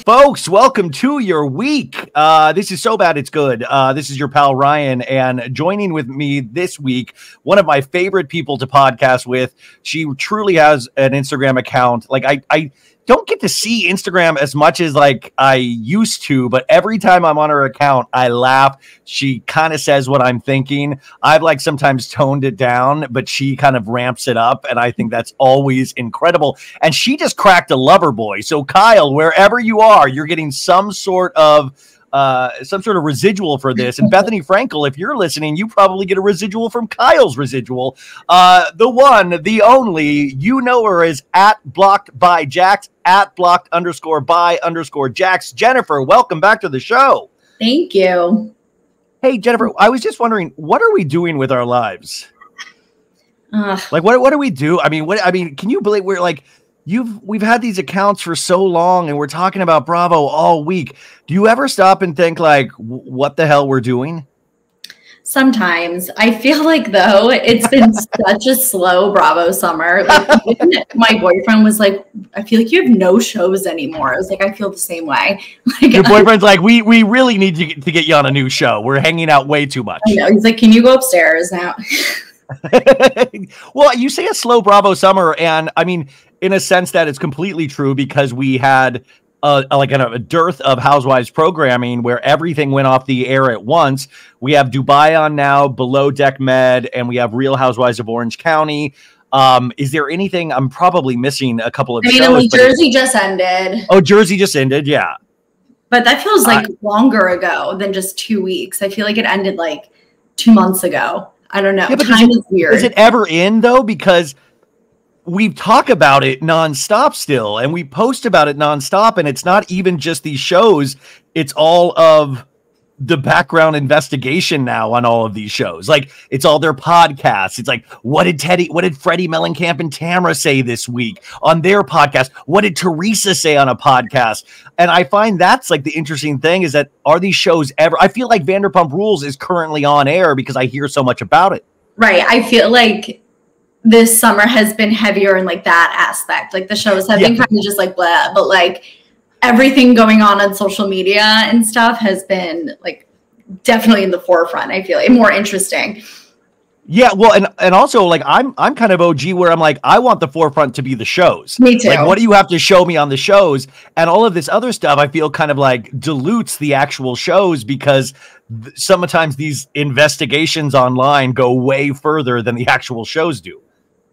Folks, welcome to your week. This is so bad it's good. This is your pal Ryan, and joining with me this week, one of my favorite people to podcast with. She truly has an Instagram account. Like I don't get to see Instagram as much as like I used to, but every time I'm on her account, I laugh. She kind of says what I'm thinking. I've like sometimes toned it down, but she kind of ramps it up, and I think that's always incredible. And she just cracked a lover boy. So Kyle, wherever you are, you're getting some sort of residual for this. And Bethany Frankel, if you're listening, you probably get a residual from Kyle's residual. The one, the only, you know her as @blocked_by_Jax, @blocked_by_Jax. Jennifer, welcome back to the show. Thank you. Hey, Jennifer, I was just wondering, what are we doing with our lives? Like, what do we do? I mean, can you believe we're like, we've had these accounts for so long and we're talking about Bravo all week. Do you ever stop and think like, what the hell we're doing? Sometimes. I feel like though it's been such a slow Bravo summer. Like, my boyfriend was like, I feel like you have no shows anymore. I was like, I feel the same way. Like, your boyfriend's like, we really need to get you on a new show. We're hanging out way too much. I know. He's like, can you go upstairs now? Well, you say a slow Bravo summer, and I mean, in a sense that it's completely true, because we had a dearth of Housewives programming where everything went off the air at once. We have Dubai on now, Below Deck Med, and we have Real Housewives of Orange County. Is there anything I'm probably missing? A couple of shows. Jersey just ended. Oh, Jersey just ended, yeah. But that feels like longer ago than just 2 weeks. I feel like it ended like 2 months ago. I don't know. Yeah, but time is weird. Does it ever end though? Because we talk about it nonstop still, and we post about it nonstop, and it's not even just these shows. It's all of the background investigation now on all of these shows. Like, it's all their podcasts. It's like, what did Freddie Mellencamp and Tamra say this week on their podcast? What did Teresa say on a podcast? And I find that's like the interesting thing, is that are these shows ever, I feel like Vanderpump Rules is currently on air because I hear so much about it. Right. I feel like this summer has been heavier in like that aspect. Like the shows have been kind of just like blah, but like everything going on social media and stuff has been like definitely in the forefront. I feel like more interesting. Yeah, well, and also like I'm kind of OG where I'm like, I want the forefront to be the shows. Me too. Like, what do you have to show me on the shows? And all of this other stuff, I feel kind of like dilutes the actual shows, because sometimes these investigations online go way further than the actual shows do.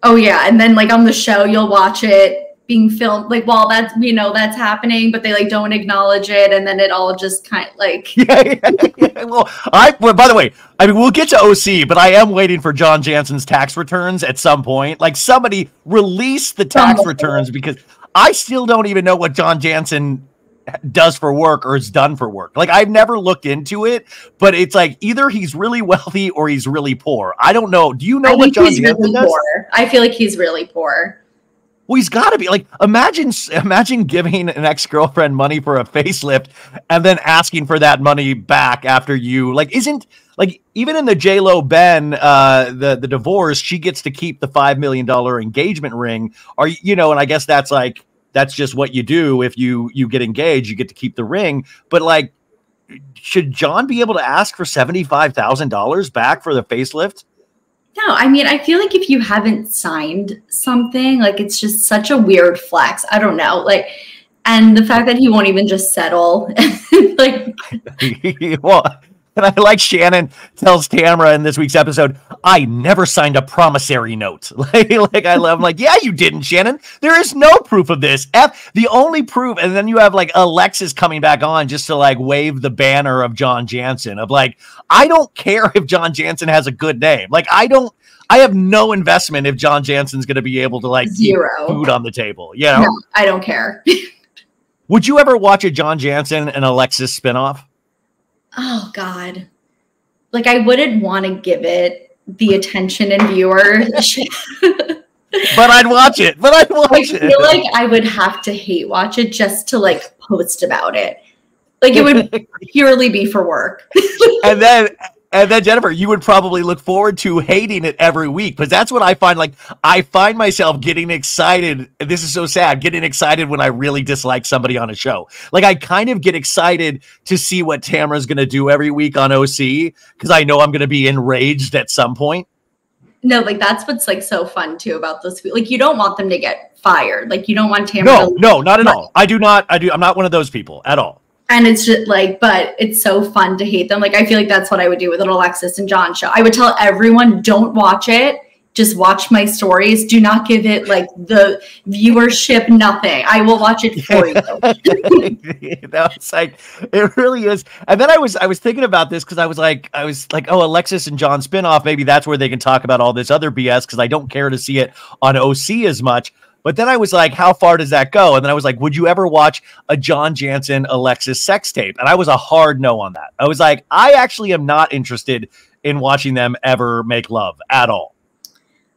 Oh yeah, and then like on the show, you'll watch it being filmed like while that's, you know, that's happening, but they like don't acknowledge it, and then it all just kind of like yeah. Well, by the way, I mean, we'll get to OC, but I am waiting for John Jansen's tax returns at some point. Like, somebody release the tax returns, because I still don't even know what John Jansen does for work or has done for work. Like, I've never looked into it, but it's like either he's really wealthy or he's really poor. I don't know. Do you know what John Jansen does? I feel like he's really poor. Well, he's got to be. Like, imagine giving an ex-girlfriend money for a facelift and then asking for that money back after you, like, isn't, like, even in the J-Lo Ben, the divorce, she gets to keep the $5 million engagement ring. You know, and I guess that's like, that's just what you do. If you get engaged, you get to keep the ring. But like, should John be able to ask for $75,000 back for the facelift? No, I mean, I feel like if you haven't signed something, like, it's just such a weird flex. I don't know. Like, and the fact that he won't even just settle, like, well, and I like Shannon tells Tamra in this week's episode, I never signed a promissory note. like I love, like, yeah, you didn't, Shannon. There is no proof of this. The only proof, and then you have like Alexis coming back on just to like wave the banner of John Jansen of like, I don't care if John Jansen has a good name. Like, I have no investment if John Jansen's going to be able to like zero keep food on the table. You know? No, I don't care. Would you ever watch a John Jansen and Alexis spinoff? Oh God. Like, I wouldn't want to give it the attention and viewership. But I'd watch it. I feel like I would have to hate watch it just to like post about it. Like, it would purely be for work. And then And then Jennifer, you would probably look forward to hating it every week, because that's what I find. Like, I find myself getting excited. And this is so sad, getting excited when I really dislike somebody on a show. Like, I kind of get excited to see what Tamara's going to do every week on OC, because I know I'm going to be enraged at some point. No, like that's what's like so fun too about those. Like, you don't want them to get fired. Like, you don't want Tamara. No, not at all. I'm not one of those people at all. And it's just like, but it's so fun to hate them. Like, I feel like that's what I would do with an Alexis and John show. I would tell everyone, don't watch it. Just watch my stories. Do not give it like the viewership, nothing. I will watch it for you. It's like, it really is. And then I was thinking about this because I was like, oh, Alexis and John spinoff. Maybe that's where they can talk about all this other BS, because I don't care to see it on OC as much. But then I was like, how far does that go? And then I was like, would you ever watch a John Jansen Alexis sex tape? And I was a hard no on that. I was like, I actually am not interested in watching them ever make love at all.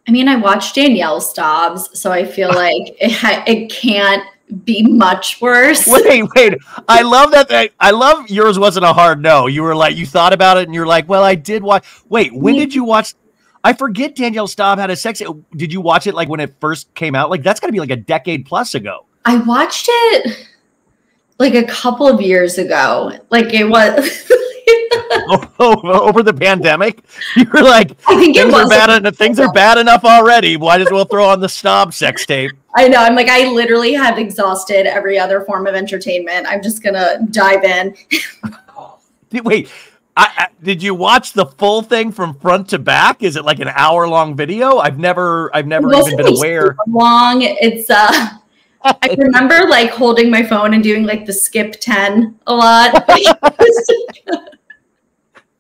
I mean, I watched Danielle Staub's, so I feel like it can't be much worse. Wait. I love that. I love yours wasn't a hard no. You were like, you thought about it and you're like, well, I did watch. Wait, when did you watch? I forget Danielle Staub had a sex. Did you watch it like when it first came out? Like, that's got to be like a decade plus ago. I watched it like a couple of years ago. Like, it was over the pandemic. You were like, I think things are bad enough already. Might as well throw on the Staub sex tape. I know. I'm like, I literally have exhausted every other form of entertainment. I'm just gonna dive in. Wait. Did you watch the full thing from front to back? Is it like an hour-long video? I've never even been aware. Long. It's I remember like holding my phone and doing like the skip 10 a lot.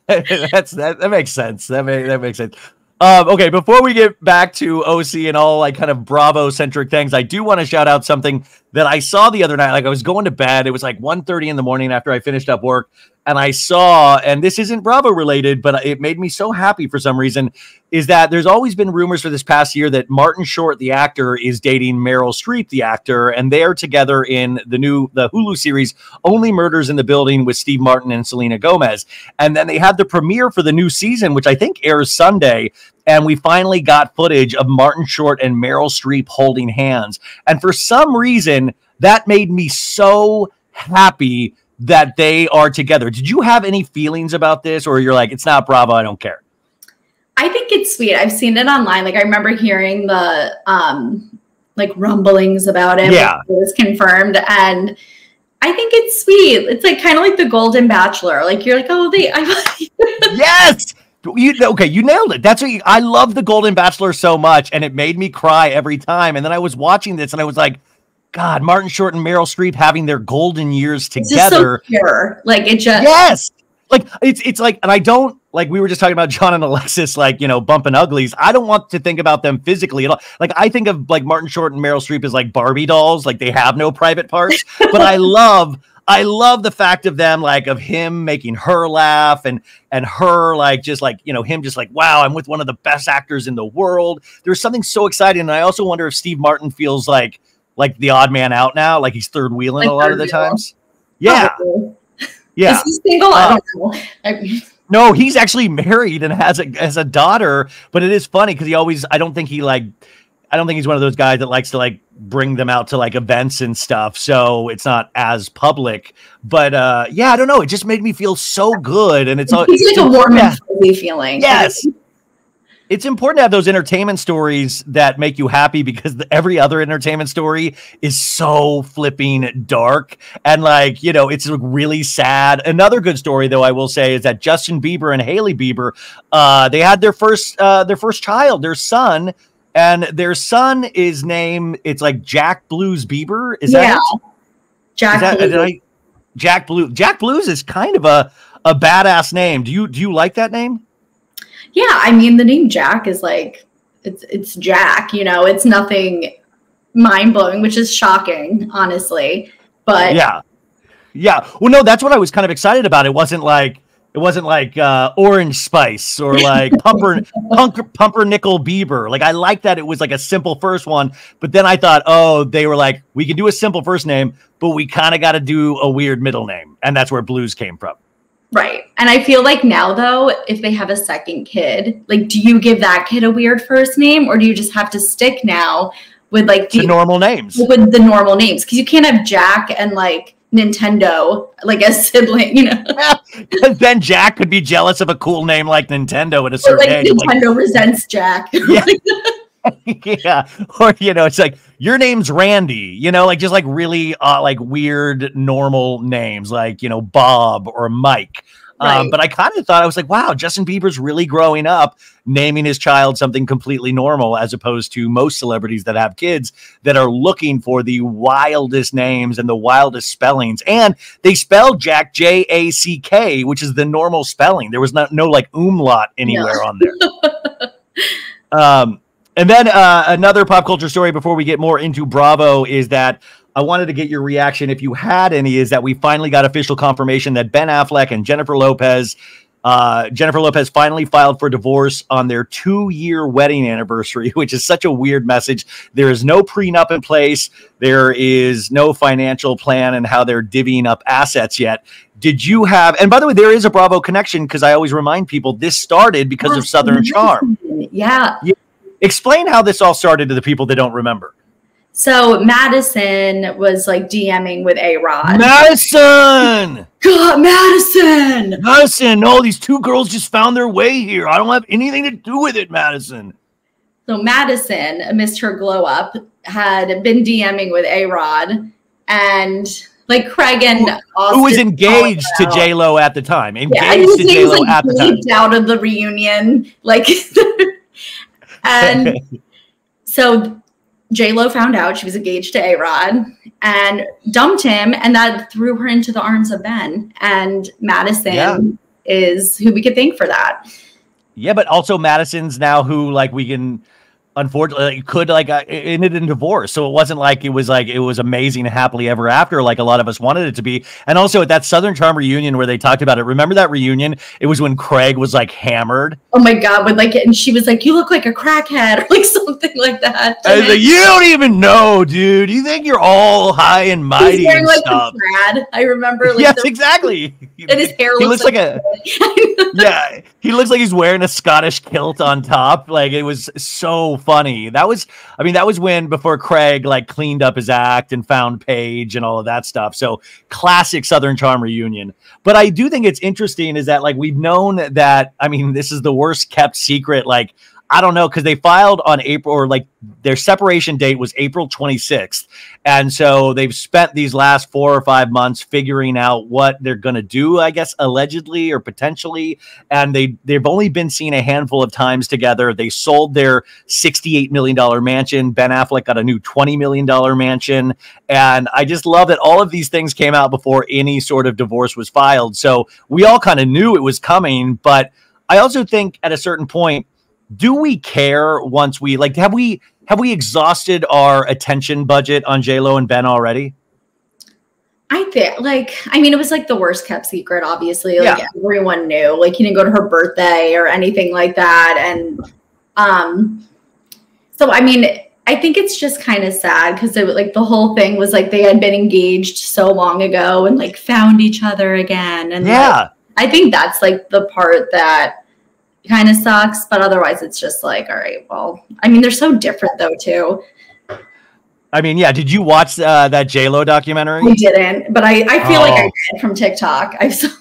That makes sense. That makes sense. Okay, before we get back to OC and all like kind of Bravo-centric things, I do want to shout out something that I saw the other night. Like, I was going to bed. It was like 1:30 in the morning after I finished up work. And I saw, and this isn't Bravo related, but it made me so happy for some reason, is that there's always been rumors for this past year that Martin Short, the actor, is dating Meryl Streep, the actor, and they're together in the Hulu series Only Murders in the Building with Steve Martin and Selena Gomez. And then they had the premiere for the new season, which I think airs Sunday. And we finally got footage of Martin Short and Meryl Streep holding hands. And for some reason, that made me so happy that they are together. Did you have any feelings about this, or you're like, it's not Bravo, I don't care? I think it's sweet. I've seen it online. Like, I remember hearing the like rumblings about it. Yeah. It was confirmed, and I think it's sweet. It's like kind of like the Golden Bachelor. Like, you're like, oh, yes. You nailed it. That's what I love the Golden Bachelor so much, and it made me cry every time. And then I was watching this, and I was like, God, Martin Short and Meryl Streep having their golden years together. It's just so pure. Like, it just yes. Like, it's like, and I don't, like, we were just talking about John and Alexis, like, you know, bumping uglies. I don't want to think about them physically at all. Like, I think of like Martin Short and Meryl Streep as like Barbie dolls, like they have no private parts. But I love the fact of them, like, of him making her laugh and her like, just like, you know, him just like, wow, I'm with one of the best actors in the world. There's something so exciting. And I also wonder if Steve Martin feels like the odd man out now, like he's third wheeling a lot of the times. Yeah. Yeah. Is he single? I don't know. No, he's actually married and has a daughter, but it is funny because I don't think he's one of those guys that likes to like bring them out to like events and stuff. So it's not as public, but yeah, I don't know. It just made me feel so good. And it's like a warm and fuzzy feeling. Yes. It's important to have those entertainment stories that make you happy, because every other entertainment story is so flipping dark. And like, you know, it's really sad. Another good story, though, I will say, is that Justin Bieber and Hailey Bieber, they had their first child, their son, and their son is named, it's like Jack Blues Bieber. Is that it? Jack Blues. Jack Blues is kind of a badass name. Do you like that name? Yeah, I mean, the name Jack is like, it's Jack, you know, it's nothing mind-blowing, which is shocking, honestly. But yeah. Well, no, that's what I was kind of excited about. It wasn't like Orange Spice or like Pumpernickel Bieber. Like, I like that it was like a simple first one, but then I thought, oh, they were like, we can do a simple first name, but we kind of got to do a weird middle name, and that's where Blues came from. Right. And I feel like now, though, if they have a second kid, like, do you give that kid a weird first name, or do you just have to stick now with like the normal names? With the normal names, because you can't have Jack and like Nintendo like as sibling, you know. Then Jack could be jealous of a cool name like Nintendo at a certain age. Nintendo resents Jack. Yeah. Yeah. Or, you know, it's like, your name's Randy, you know, like just like really like weird normal names like, you know, Bob or Mike. Right. But I kind of thought, I was like, wow, Justin Bieber's really growing up, naming his child something completely normal, as opposed to most celebrities that have kids that are looking for the wildest names and the wildest spellings. And they spelled Jack J-A-C-K, which is the normal spelling. There was no like umlaut anywhere on there. And then another pop culture story before we get more into Bravo is that I wanted to get your reaction, if you had any, is that we finally got official confirmation that Ben Affleck and Jennifer Lopez finally filed for divorce on their 2-year wedding anniversary, which is such a weird message. There is no prenup in place. There is no financial plan and how they're divvying up assets yet. Did you have, and by the way, there is a Bravo connection, because I always remind people this started because of Southern Charm. Yeah. Explain how this all started to the people that don't remember. So Madison was like DMing with RHOC. Madison! God, Madison! Madison, no, these two girls just found their way here. I don't have anything to do with it, Madison. So Madison, amidst her glow up, had been DMing with RHOC, and like Craig and Austin, who was engaged to J-Lo at the time. Engaged to J-Lo like at the time. Out of the reunion, like, and so J-Lo found out she was engaged to RHOC and dumped him, and that threw her into the arms of Ben. And Madison is who we could thank for that. Yeah, but also Madison's now who, like, we can, unfortunately, could, like, ended in divorce. So it wasn't like it was amazing happily ever after like a lot of us wanted it to be. And also at that Southern Charm reunion where they talked about it, remember that reunion? It was when Craig was like hammered. Oh my God, with like, and she was like, "You look like a crackhead," or like something like that. I was like, "You don't even know, dude. You think you're all high and mighty." He's wearing, and like, stuff. Brad. I remember. Like, yes, exactly. And his hair looks like a yeah. He looks like he's wearing a Scottish kilt on top. Like, it was so funny. That was when, before Craig like cleaned up his act and found Paige and all of that stuff. So classic Southern Charm reunion. But I do think it's interesting is that, like, we've known that, I mean, this is the worst kept secret. Like, I don't know, because they filed on April, or like their separation date was April 26th. And so they've spent these last 4 or 5 months figuring out what they're going to do, I guess, allegedly or potentially. And they've only been seen a handful of times together. They sold their $68 million mansion. Ben Affleck got a new $20 million mansion. And I just love that all of these things came out before any sort of divorce was filed. So we all kind of knew it was coming. But I also think at a certain point, do we care once we, like, have we exhausted our attention budget on J-Lo and Ben already? I think, like, I mean, it was like the worst kept secret, obviously. Like, everyone knew. Like, he didn't go to her birthday or anything like that. And so, I mean, I think it's just kind of sad because like the whole thing was like they had been engaged so long ago and like found each other again. And like, I think that's like the part that kind of sucks, but otherwise it's just like, all right, well, I mean, they're so different though too. I mean, yeah. Did you watch that J-Lo documentary? I didn't, but I feel like I did from TikTok.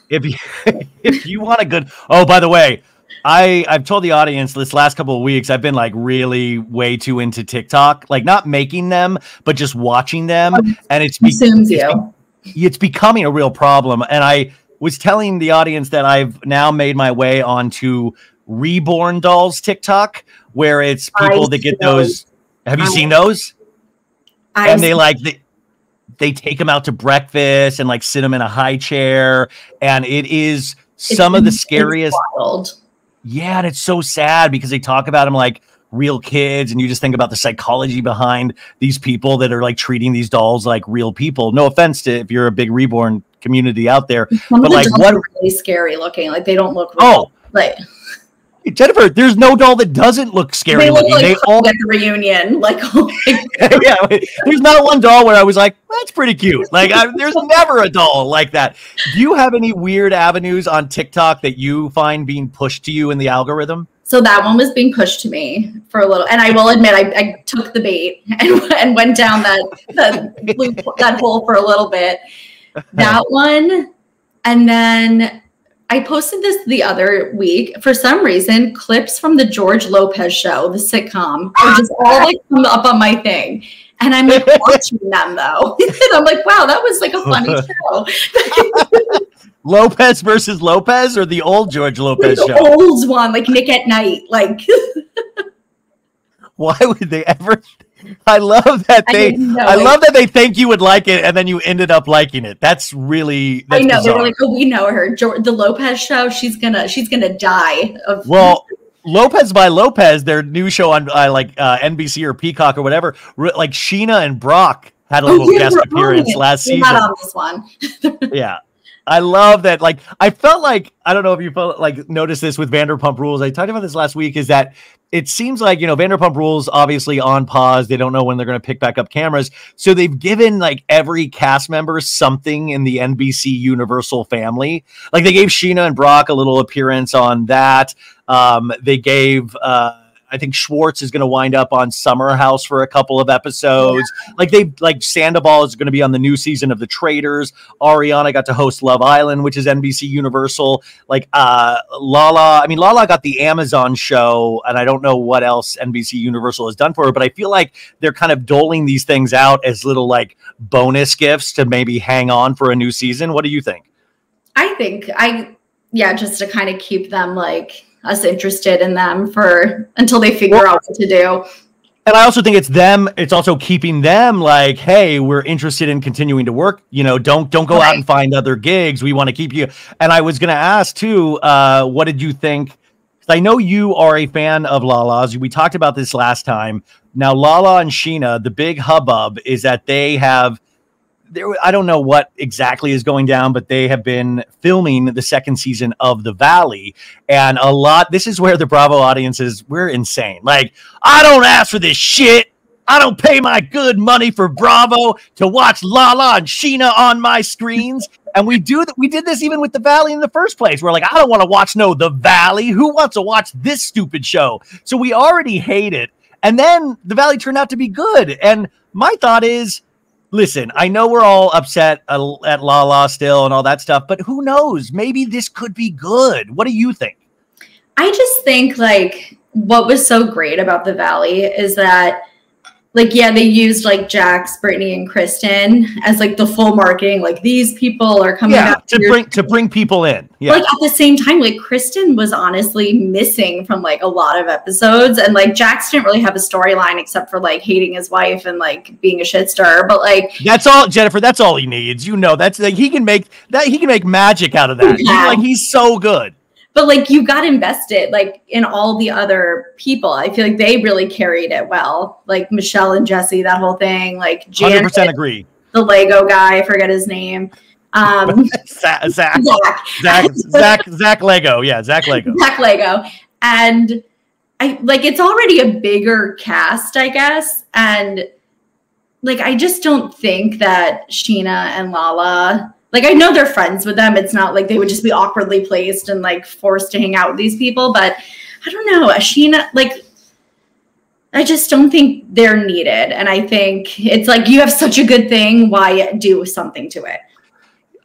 If you want a good, oh, by the way, I've told the audience this last couple of weeks, I've been like really way too into TikTok, like not making them, but just watching them. And it's becoming a real problem. And I was telling the audience that I've now made my way onto Reborn Dolls TikTok, where it's people that get those. Have you seen those? And they take them out to breakfast and like sit them in a high chair. And it's some of the scariest. Yeah. And it's so sad because they talk about them like real kids. And you just think about the psychology behind these people that are like treating these dolls like real people. No offense to if you're a big Reborn community out there, but like what really scary looking, like they don't look real. Like Jennifer, there's no doll that doesn't look scary. They look looking. like They all at the reunion. Like, yeah, there's not one doll where I was like, that's pretty cute. Like, there's never a doll like that. Do you have any weird avenues on TikTok that you find being pushed to you in the algorithm? So that one was being pushed to me for a little, and I will admit I took the bait and went down that hole for a little bit. That one, and then I posted this the other week. For some reason, clips from the George Lopez show, the sitcom, are just all like come up on my thing. And I'm like watching them though. And I'm like, wow, that was like a funny show. Lopez versus Lopez, or the old George Lopez the show? Old one, like Nick at Night. Like, why would they ever? I love that they think you would like it, and then you ended up liking it. That's really. That's I know. bizarre. They were like, "Oh, we know her. The Lopez show. She's gonna die." Well, Lopez by Lopez, their new show on NBC or Peacock or whatever. Like Scheana and Brock had a little guest appearance last season. Not on this one. Yeah. I love that. Like, I felt like, I don't know if you felt like noticed this with Vanderpump Rules. I talked about this last week, is that it seems like, Vanderpump Rules obviously on pause. They don't know when they're going to pick back up cameras. So they've given like every cast member something in the NBC Universal family. Like they gave Scheana and Brock a little appearance on that. They gave, I think Schwartz is going to wind up on Summer House for a couple of episodes. Yeah. Like Sandoval is going to be on the new season of The Traitors. Ariana got to host Love Island, which is NBC Universal. Like Lala got the Amazon show, and I don't know what else NBC Universal has done for her, but I feel like they're kind of doling these things out as little like bonus gifts to maybe hang on for a new season. What do you think? I think just to kind of keep them like us interested in them until they figure out what to do. And I also think it's them. It's also keeping them like, hey, we're interested in continuing to work. Don't go out and find other gigs. We want to keep you. And I was going to ask too, what did you think? Because I know you are a fan of Lala's. We talked about this last time. Now, Lala and Scheana, the big hubbub is that they have. I don't know what exactly is going down, but they have been filming the second season of The Valley. And this is where the Bravo audiences, we're insane. Like, I don't ask for this shit. I don't pay my good money for Bravo to watch Lala and Scheana on my screens. And we did this even with The Valley in the first place. We're like, I don't want to watch The Valley. Who wants to watch this stupid show? So we already hate it. And then The Valley turned out to be good. And my thought is, listen, I know we're all upset at Lala still and all that stuff, but who knows? Maybe this could be good. What do you think? I just think like what was so great about The Valley is that they used like Jax, Brittany, and Kristen as like the full marketing. Like these people are coming out to bring people in. Yeah. Like at the same time, like Kristen was honestly missing from like a lot of episodes, and like Jax didn't really have a storyline except for like hating his wife and like being a shit stirrer. But like that's all, Jennifer. That's all he needs. That's like he can make magic out of that. Yeah. Like he's so good. But like you got invested like in all the other people. I feel like they really carried it well. Like Michelle and Jesse, that whole thing. Like Janet, 100% agree. The Lego guy, I forget his name. Zach Lego. Yeah, Zach Lego. Zach Lego. And I like it's already a bigger cast, I guess. And like I just don't think that Scheana and Lala. Like, I know they're friends with them. It's not like they would just be awkwardly placed and, like, forced to hang out with these people. But I don't know. Scheana, like, I just don't think they're needed. And I think it's like you have such a good thing. Why do something to it?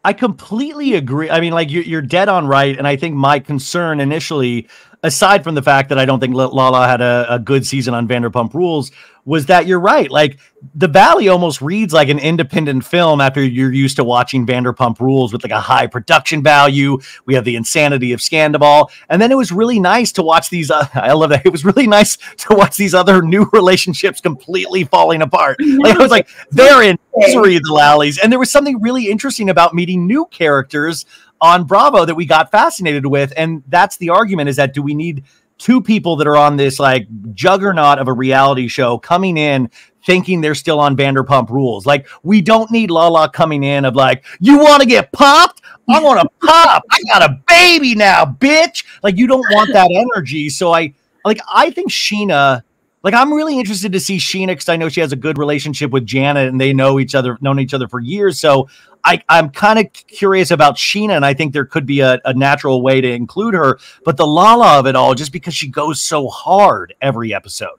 I completely agree. I mean, like, you're dead on right. And I think my concern initially, aside from the fact that I don't think Lala had a good season on Vanderpump Rules, was that you're right. Like The Valley almost reads like an independent film after you're used to watching Vanderpump Rules with like a high production value. We have the insanity of Sandoval. And then it was really nice to watch these. I love that. It was really nice to watch these other new relationships completely falling apart. Like I was like, they're in misery, the Lallies. And there was something really interesting about meeting new characters on Bravo that we got fascinated with. And that's the argument, is that do we need two people that are on this like juggernaut of a reality show coming in thinking they're still on Vanderpump Rules. Like, we don't need Lala coming in of like, you want to get popped? I want to pop. I got a baby now, bitch. Like, you don't want that energy. So I think Scheana, like, I'm really interested to see Scheana because I know she has a good relationship with Janet and they known each other for years. So I'm kind of curious about Scheana, and I think there could be a natural way to include her. But the Lala of it all, just because she goes so hard every episode.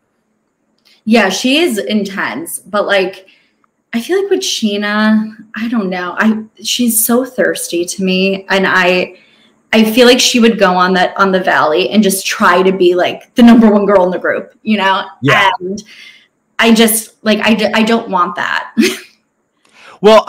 Yeah, she is intense, but like, I feel like with Scheana, I don't know. She's so thirsty to me, and I feel like she would go on the Valley and just try to be like the number one girl in the group, you know? Yeah. And I just like I don't want that. Well,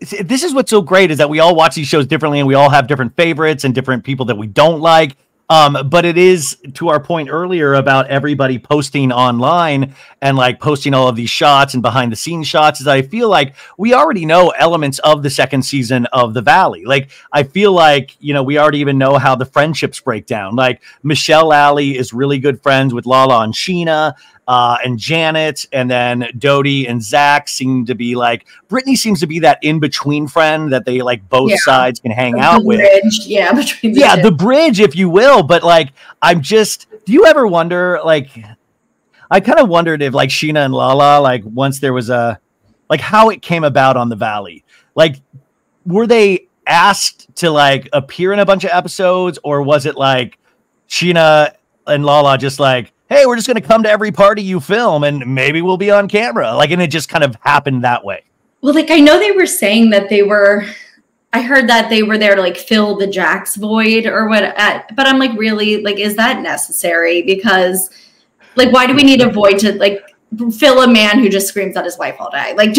this is what's so great is that we all watch these shows differently and we all have different favorites and different people that we don't like. But it is, to our point earlier about everybody posting online and like posting all of these shots and behind the scenes shots, is I feel like we already know elements of the second season of The Valley. Like, I feel like, you know, we already even know how the friendships break down. Like, Michelle Alley is really good friends with Lala and Scheana. And Janet, and then Doute and Zach seem to be like, Brittany seems to be that in-between friend that they like both sides can hang out with. Yeah, between the bridge, if you will. But like, do you ever wonder, like, I kind of wondered if like Scheana and Lala, like once there was like how it came about on The Valley, like, were they asked to like appear in a bunch of episodes, or was it like Scheana and Lala just like, hey, we're just going to come to every party you film and maybe we'll be on camera. Like, and it just kind of happened that way. Well, like, I know they were saying that I heard that they were there to like fill the Jax void or what, but I'm like, really, like, is that necessary? Because like, why do we need a void to like fill a man who just screams at his wife all day? Like,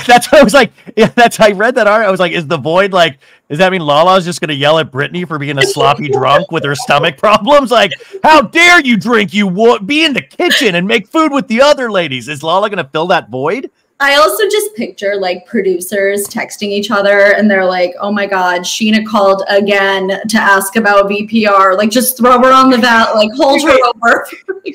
that's what I was like. Yeah, I read that art. I was like, is the void like, does that mean Lala's just going to yell at Brittany for being a sloppy drunk with her stomach problems? Like, how dare you drink? Be in the kitchen and make food with the other ladies. Is Lala going to fill that void? I also just picture like producers texting each other and they're like, oh my God, Scheana called again to ask about VPR. Like, just throw her on the vat, like hold her over.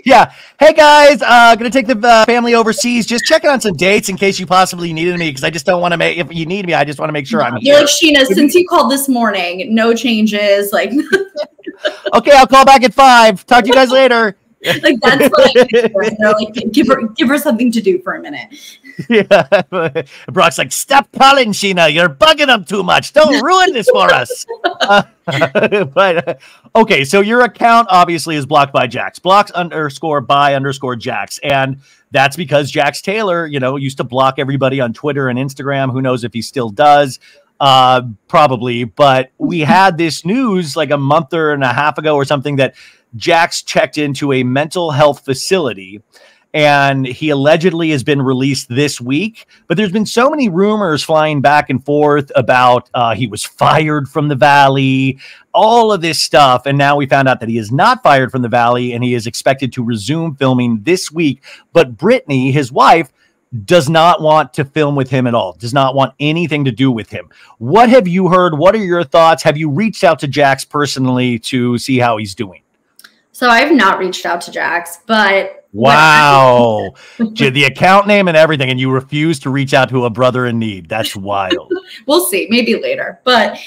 Yeah. Hey guys, gonna take the family overseas. Just checking on some dates in case you possibly needed me, because I just don't want to if you need me, I just want to make sure I'm here. You're like, Scheana, since you called this morning, no changes. Like, okay, I'll call back at 5. Talk to you guys later. Like, that's what I picture. They're like, give her something to do for a minute. Yeah, Brock's like, stop calling, Scheana. You're bugging them too much. Don't ruin this for us. But okay, so your account obviously is blocked by Jax. Blocks _by _Jax, and that's because Jax Taylor, you know, used to block everybody on Twitter and Instagram. Who knows if he still does? Probably. But we had this news like a month and a half ago or something that Jax checked into a mental health facility, and he allegedly has been released this week. But there's been so many rumors flying back and forth about he was fired from The Valley, all of this stuff. And now we found out that he is not fired from The Valley, and he is expected to resume filming this week. But Brittany, his wife, does not want to film with him at all, does not want anything to do with him. What have you heard? What are your thoughts? Have you reached out to Jax personally to see how he's doing? So I've not reached out to Jax, but wow, the account name and everything, and you refuse to reach out to a brother in need. That's wild. We'll see, maybe later, but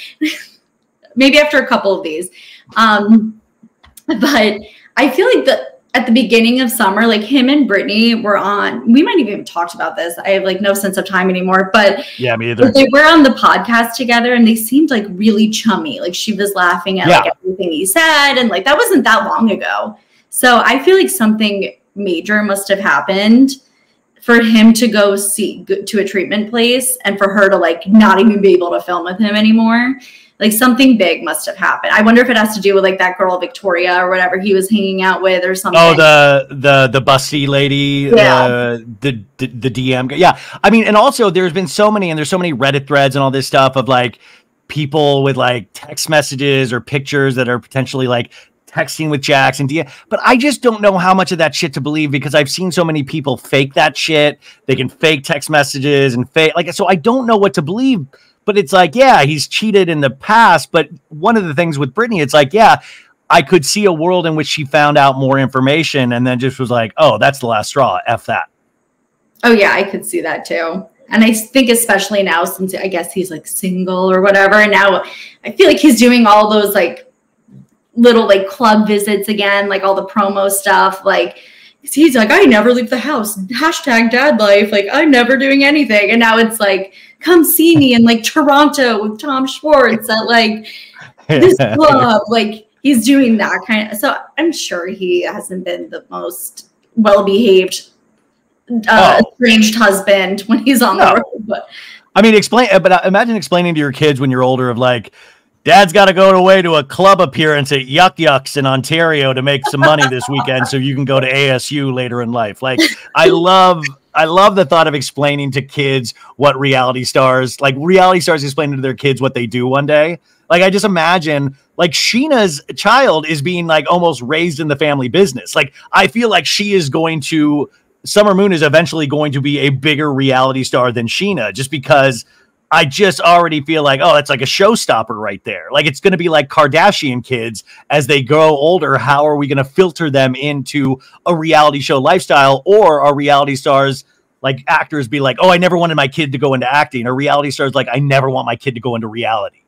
maybe after a couple of these. But I feel like at the beginning of summer, like him and Brittany were on, we might have even talked about this. I have like no sense of time anymore, but yeah, me either. They were on the podcast together and they seemed like really chummy. Like she was laughing at like everything he said. And like, that wasn't that long ago. So I feel like something major must have happened for him to go to a treatment place and for her to like not even be able to film with him anymore. Like something big must have happened. I wonder if it has to do with like that girl Victoria or whatever he was hanging out with or something. Oh, the busty lady, the DM guy. Yeah, I mean, and also there's so many Reddit threads and all this stuff of like people with like text messages or pictures that are potentially like texting with Jax and DM. But I just don't know how much of that shit to believe, because I've seen so many people fake that shit. They can fake text messages and fake so I don't know what to believe. But it's like, yeah, he's cheated in the past. But one of the things with Brittany, it's like, yeah, I could see a world in which she found out more information and then just was like, oh, that's the last straw. F that. Oh yeah, I could see that too. And I think especially now, since I guess he's like single or whatever, and now I feel like he's doing all those like little like club visits again, like all the promo stuff. Like he's like, I never leave the house. Hashtag dad life. Like I'm never doing anything. And now it's like, come see me in like Toronto with Tom Schwartz at like this club. Like he's doing that kind of. So I'm sure he hasn't been the most well-behaved estranged husband when he's on the road. But I mean, imagine explaining to your kids when you're older of like, Dad's got to go away to a club appearance at Yuck Yucks in Ontario to make some money this weekend so you can go to ASU later in life. Like, I love the thought of explaining to kids what reality stars explaining to their kids what they do one day. Like, I just imagine like Scheana's child is being like almost raised in the family business. Like, I feel like Summer Moon is eventually going to be a bigger reality star than Scheana, just because I just already feel like, oh, it's like a showstopper right there. Like it's going to be like Kardashian kids as they grow older. How are we going to filter them into a reality show lifestyle? Or are reality stars like actors be like, oh, I never wanted my kid to go into acting, or reality stars like, I never want my kid to go into reality?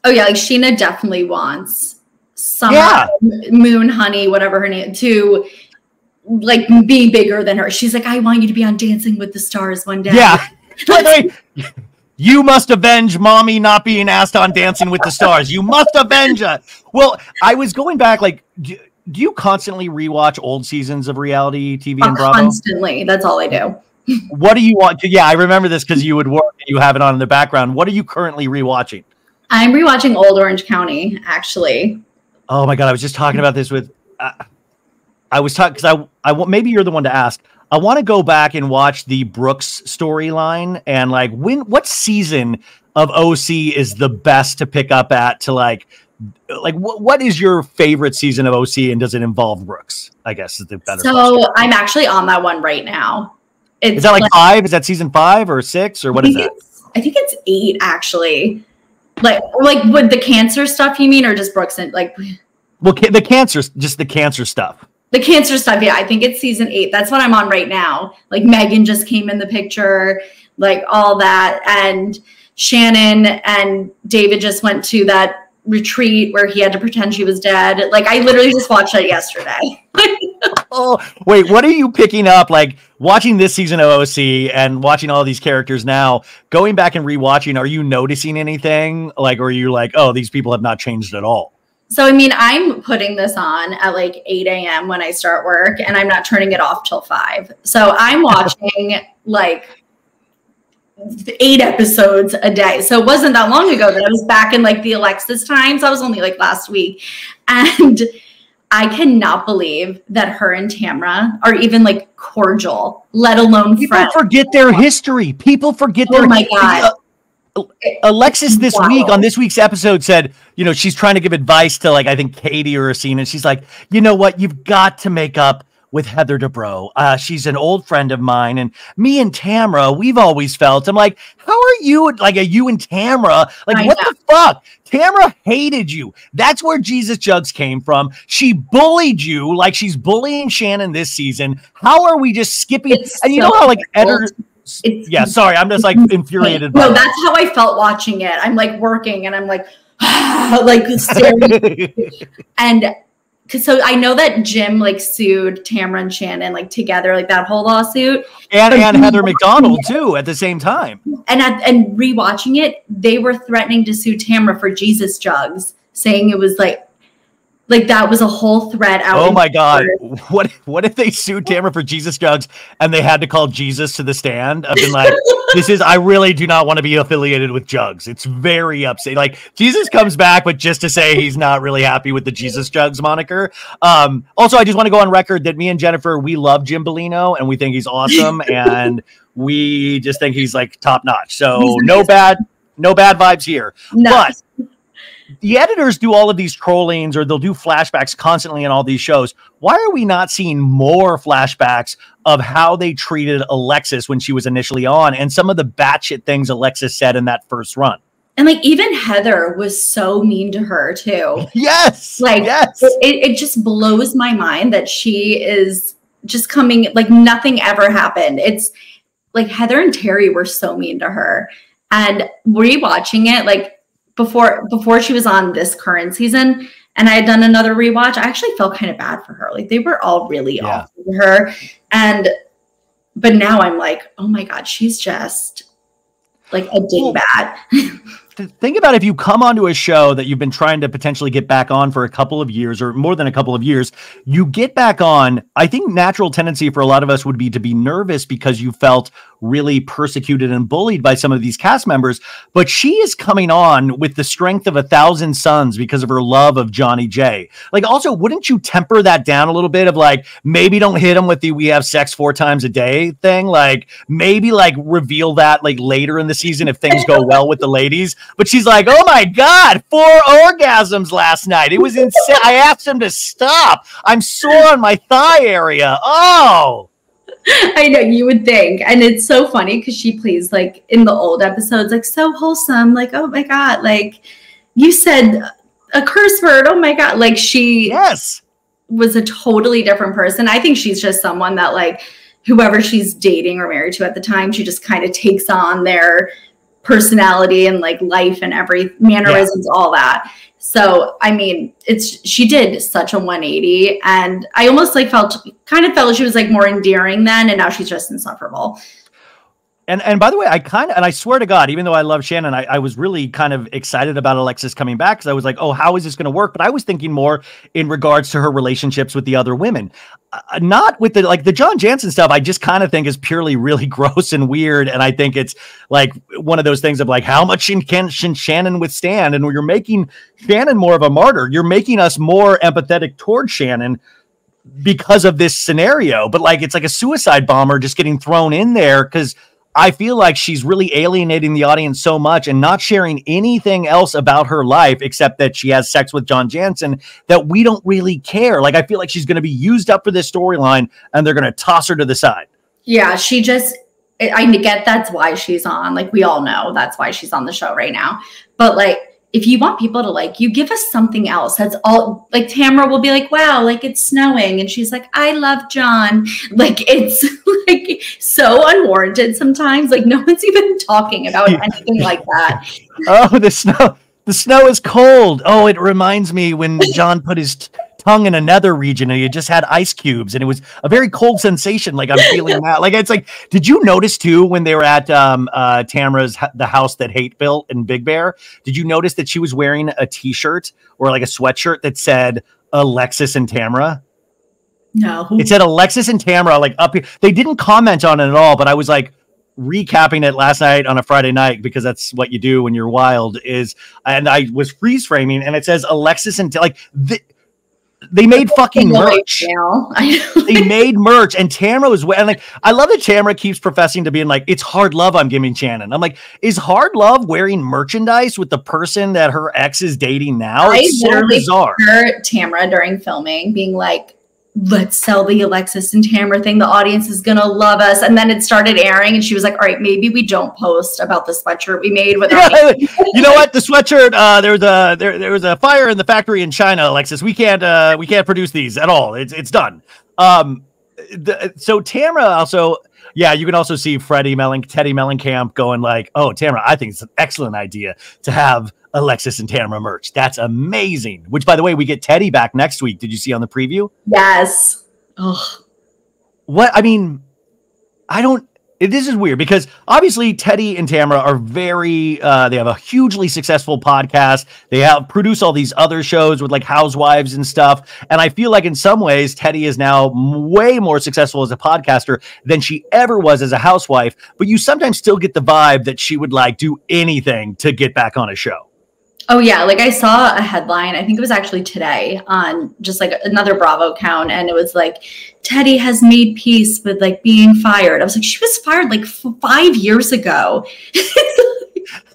Oh yeah, like Scheana definitely wants Summer Moon, Honey, whatever her name, to like be bigger than her. She's like, I want you to be on Dancing with the Stars one day. Yeah. You must avenge mommy not being asked on Dancing with the Stars. You must avenge her. Well, I was going back, like, do you constantly rewatch old seasons of reality TV and Bravo? Constantly. That's all I do. What do you want? Yeah, I remember this because you would work and you have it on in the background. What are you currently rewatching? I'm rewatching Old Orange County, actually. Oh my God. I was just talking about this with, I was talking because maybe you're the one to ask. I want to go back and watch the Brooks storyline and like what season of OC is the best to pick up at to like what is your favorite season of OC and does it involve Brooks? I guess is the better question. I'm actually on that one right now. Is that like 5? Is that season 5 or 6 or what is that? I think it's 8 actually. Like with the cancer stuff you mean, or just Brooks and like? Well, the cancer stuff. The cancer stuff, yeah. I think it's season 8. That's what I'm on right now. Like Megan just came in the picture, like all that. And Shannon and David just went to that retreat where he had to pretend she was dead. Like I literally just watched that yesterday. Oh, wait, what are you picking up? Like watching this season of OC and watching all these characters now, going back and rewatching, are you noticing anything? Like, or are you like, oh, these people have not changed at all? So, I mean, I'm putting this on at like 8 a.m. when I start work and I'm not turning it off till 5. So I'm watching like 8 episodes a day. So it wasn't that long ago that I was back in like the Alexis times. I was only like last week. And I cannot believe that her and Tamra are even like cordial, let alone friends. People forget their history. People forget their history. Oh my God. Alexis this week on this week's episode said, you know, she's trying to give advice to like, I think Katie or Racine. And she's like, you know what? You've got to make up with Heather Dubrow. She's an old friend of mine. And me and Tamra, we've always felt. I'm like, how are you? Like, are you and Tamra? Like, what the fuck? Tamra hated you. That's where Jesus Jugs came from. She bullied you like she's bullying Shannon this season. How are we just skipping? And you know how like Edgar... Yeah, sorry, I'm just like infuriated. No, that's how I felt watching it. I'm like working and I'm like, like staring. And so I know that Jim like sued Tamra and Shannon like together, like that whole lawsuit. And Heather McDonald too at the same time. And rewatching it, they were threatening to sue Tamra for Jesus Jugs, saying it was like that was a whole threat out. Oh my God. What if they sued Tamra for Jesus Jugs and they had to call Jesus to the stand? I've been like, I really do not want to be affiliated with Jugs. It's very upsetting. Like Jesus comes back, but just to say he's not really happy with the Jesus Jugs moniker. Also, I just want to go on record that me and Jennifer, we love Jim Bellino and we think he's awesome. And we just think he's like top notch. So no bad vibes here. No. But the editors do all of these trollings or they'll do flashbacks constantly in all these shows. Why are we not seeing more flashbacks of how they treated Alexis when she was initially on and some of the batshit things Alexis said in that first run? And like even Heather was so mean to her too. Yes. Like yes. It just blows my mind that she is just coming like nothing ever happened. It's like Heather and Terry were so mean to her. And rewatching it, like before she was on this current season, and I had done another rewatch, I actually felt kind of bad for her. Like they were all really awful to her. But now I'm like, oh my God, she's just like a dingbat. Think about if you come onto a show that you've been trying to potentially get back on for a couple of years or more than a couple of years, you get back on. I think natural tendency for a lot of us would be to be nervous because you felt really persecuted and bullied by some of these cast members. But she is coming on with the strength of 1,000 suns because of her love of Johnny J. Like, also, wouldn't you temper that down a little bit of like, maybe don't hit him with the "we have sex 4 times a day" thing? Like, maybe like reveal that like later in the season if things go well with the ladies. But she's like, oh my God, 4 orgasms last night. It was insane. I asked him to stop. I'm sore on my thigh area. Oh. I know, you would think. And it's so funny because she plays like in the old episodes, like so wholesome, like, oh my God, like you said a curse word. Oh my God. Like she was a totally different person. I think she's just someone that like whoever she's dating or married to at the time, she just kind of takes on their personality and like life and every mannerisms, all that. So, I mean, she did such a 180 and I almost like kind of felt she was like more endearing then. And now she's just insufferable. And by the way, I swear to God, even though I love Shannon, I was really kind of excited about Alexis coming back because I was like, oh, how is this going to work? But I was thinking more in regards to her relationships with the other women, not with the John Jansen stuff. I just kind of think is purely really gross and weird. And I think it's like one of those things of like, how much can Shannon withstand? And you're making Shannon more of a martyr. You're making us more empathetic towards Shannon because of this scenario. But like, it's like a suicide bomber just getting thrown in there because I feel like she's really alienating the audience so much and not sharing anything else about her life except that she has sex with John Jansen that we don't really care. Like, I feel like she's going to be used up for this storyline and they're going to toss her to the side. Yeah, I get that's why she's on. Like, we all know that's why she's on the show right now. But like, if you want people to like you, give us something else. That's all. Like Tamara will be like, wow, like it's snowing. And she's like, I love John. Like it's like so unwarranted sometimes. Like no one's even talking about anything like that. Oh, the snow is cold. Oh, it reminds me when John put his tongue in another region and he just had ice cubes and it was a very cold sensation. Like I'm feeling that. Like it's like, did you notice too when they were at Tamara's the house that Hate built in Big Bear? Did you notice that she was wearing a t-shirt or like a sweatshirt that said Alexis and Tamara? No. It said Alexis and Tamara like up here. They didn't comment on it at all, but I was like recapping it last night on a Friday night because that's what you do when you're wild and I was freeze framing and it says Alexis and like they made fucking merch. They made merch, and Tamara was and like I love that Tamara keeps professing to being like it's hard love I'm giving Shannon. I'm like, is hard love wearing merchandise with the person that her ex is dating now? It's so bizarre. Heard Tamara during filming being like, let's sell the Alexis and Tamara thing. The audience is going to love us. And then it started airing and she was like, all right, maybe we don't post about the sweatshirt we made with you know what? The sweatshirt, there was a fire in the factory in China, Alexis. We can't produce these at all. It's done. So Tamara also, yeah, you can also see Teddy Mellencamp going like, oh, Tamara, I think it's an excellent idea to have Alexis and Tamara merch. That's amazing. Which, by the way, we get Teddy back next week. Did you see on the preview? Yes. Ugh. What? I mean, this is weird because obviously Teddy and Tamara are they have a hugely successful podcast. They produce all these other shows with like Housewives and stuff. And I feel like in some ways, Teddy is now way more successful as a podcaster than she ever was as a housewife. But you sometimes still get the vibe that she would like do anything to get back on a show. Oh yeah, like I saw a headline, I think it was actually today on just like another Bravo account, and it was like, Teddy has made peace with like being fired. I was like, she was fired like 5 years ago.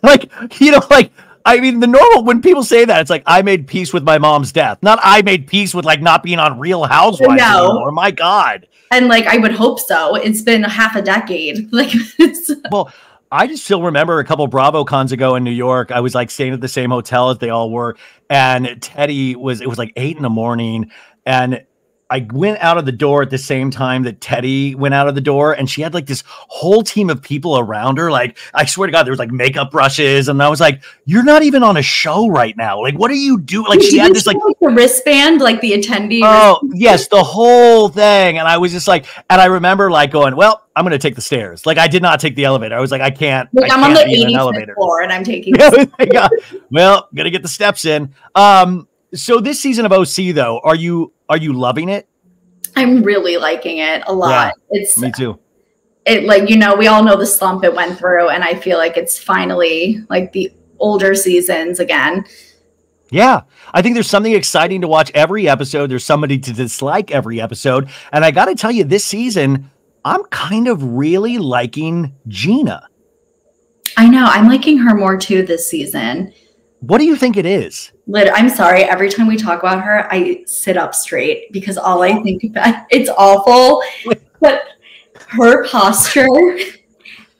Like, you know, like, I mean, the normal, when people say that, it's like, I made peace with my mom's death. Not I made peace with like not being on Real Housewives anymore. My God. And like, I would hope so. It's been half a decade. Like, well, I just still remember a couple Bravo cons ago in New York. I was like staying at the same hotel as they all were. And it was like 8 a.m. And I went out of the door at the same time that Teddy went out of the door. And she had like this whole team of people around her. Like, I swear to God, there was like makeup brushes. And I was like, you're not even on a show right now. Like, what are you doing? Like, she had this like the wristband, like the attendee. Oh, yes, the whole thing. And I was just like, and I remember like going, well, I'm going to take the stairs. Like, I did not take the elevator. I was like, I can't. Like, I'm on the 85th floor and I'm taking well, going to get the steps in. So this season of OC though, are you loving it? I'm really liking it a lot. Yeah, me too. It like, you know, we all know the slump it went through, and I feel like it's finally like the older seasons again. Yeah, I think there's something exciting to watch every episode. There's somebody to dislike every episode. And I got to tell you, this season, I'm kind of really liking Gina. I know. I'm liking her more too this season. What do you think it is? I'm sorry. Every time we talk about her, I sit up straight because all I think about, it's awful, but her posture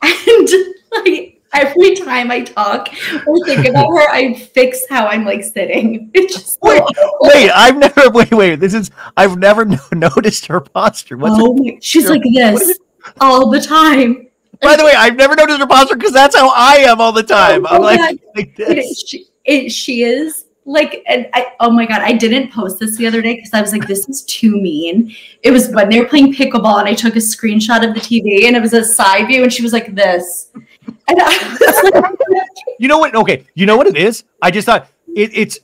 and like every time I talk or think about her, I fix how I'm like sitting. It's just I've never noticed her posture. She's like this all the time. By the way, I've never noticed her posture because that's how I am all the time. I'm like this. She is like, and oh my God, I didn't post this the other day because I was like, this is too mean. It was when they were playing pickleball and I took a screenshot of the TV and it was a side view and she was like this. And I was like, you know what? Okay. You know what it is? I just thought it's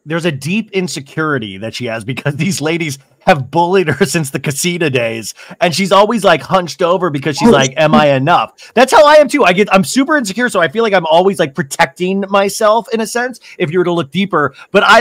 there's a deep insecurity that she has because these ladies have bullied her since the casita days. And she's always like hunched over because she's like, am I enough? That's how I am too. I'm super insecure. So I feel like I'm always like protecting myself in a sense, if you were to look deeper. But I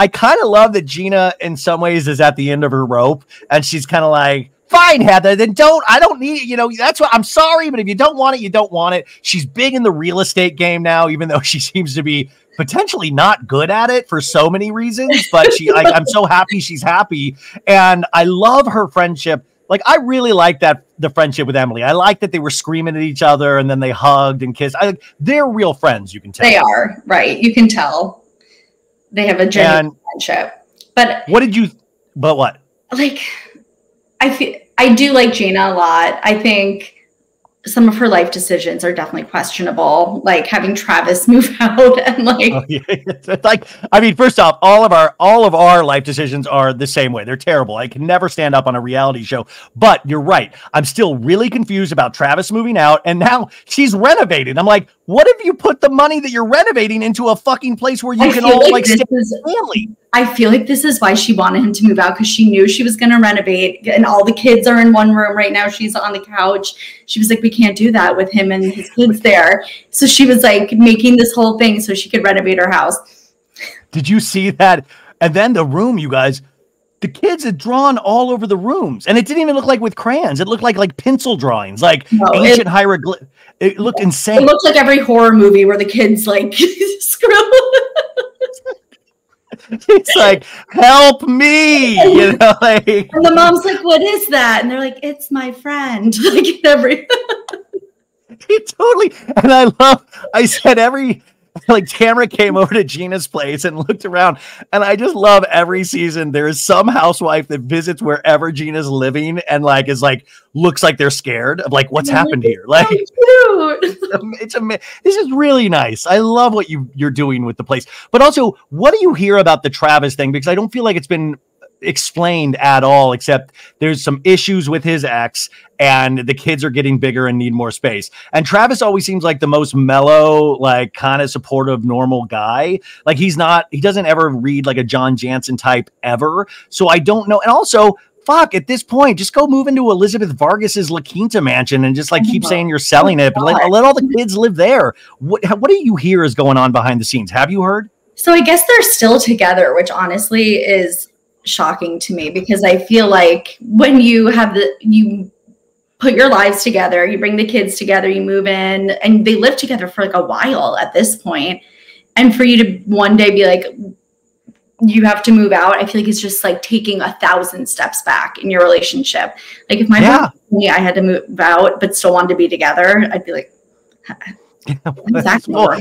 kind of love that Gina in some ways is at the end of her rope. And she's kind of like, fine, Heather, then I don't need it. You know, that's what I'm sorry. But if you don't want it, you don't want it. She's big in the real estate game now, even though she seems to be potentially not good at it for so many reasons, but I'm so happy she's happy. And I love her friendship. Like, I really like the friendship with Emily. I like that they were screaming at each other and then they hugged and kissed. They're real friends. You can tell. They are, right. You can tell they have a genuine friendship. But what? Like, I do like Gina a lot. I think some of her life decisions are definitely questionable, like having Travis move out and like. Oh, yeah. Like, I mean, first off, all of our life decisions are the same way. They're terrible. I can never stand up on a reality show. But you're right. I'm still really confused about Travis moving out, and now she's renovating. I'm like, what if you put the money that you're renovating into a fucking place where you can all like stay with family? I feel like this is why she wanted him to move out, because she knew she was going to renovate and all the kids are in one room right now. She's on the couch. She was like, we can't do that with him and his kids there. So she was like making this whole thing so she could renovate her house. Did you see that? And then the room, you guys, the kids had drawn all over the rooms, and it didn't even look like with crayons. It looked like pencil drawings, like ancient hieroglyph. It looked insane. It looked like every horror movie where the kids like screw. It's like, help me, you know, like, and the mom's like, what is that? And they're like, it's my friend. Like every totally. And I said like Tamara came over to Gina's place and looked around, and I just love every season there is some housewife that visits wherever Gina's living and like is like looks like they're scared of like what's happened here. Like, it's this is really nice. I love what you're doing with the place. But also, what do you hear about the Travis thing? Because I don't feel like it's been explained at all, except there's some issues with his ex and the kids are getting bigger and need more space. And Travis always seems like the most mellow, like kind of supportive, normal guy. Like he doesn't ever read like a John Jansen type ever. So I don't know. And also, fuck, at this point, just go move into Elizabeth Vargas's La Quinta mansion and just like keep saying you're selling it, but let all the kids live there. What do you hear is going on behind the scenes? Have you heard? So I guess they're still together, which honestly is shocking to me, because I feel like when you put your lives together, you bring the kids together, you move in, and they live together for like a while at this point, and for you to one day be like, you have to move out, I feel like it's just like taking 1,000 steps back in your relationship. Like if my boyfriend told me I had to move out but still wanted to be together, I'd be like, well,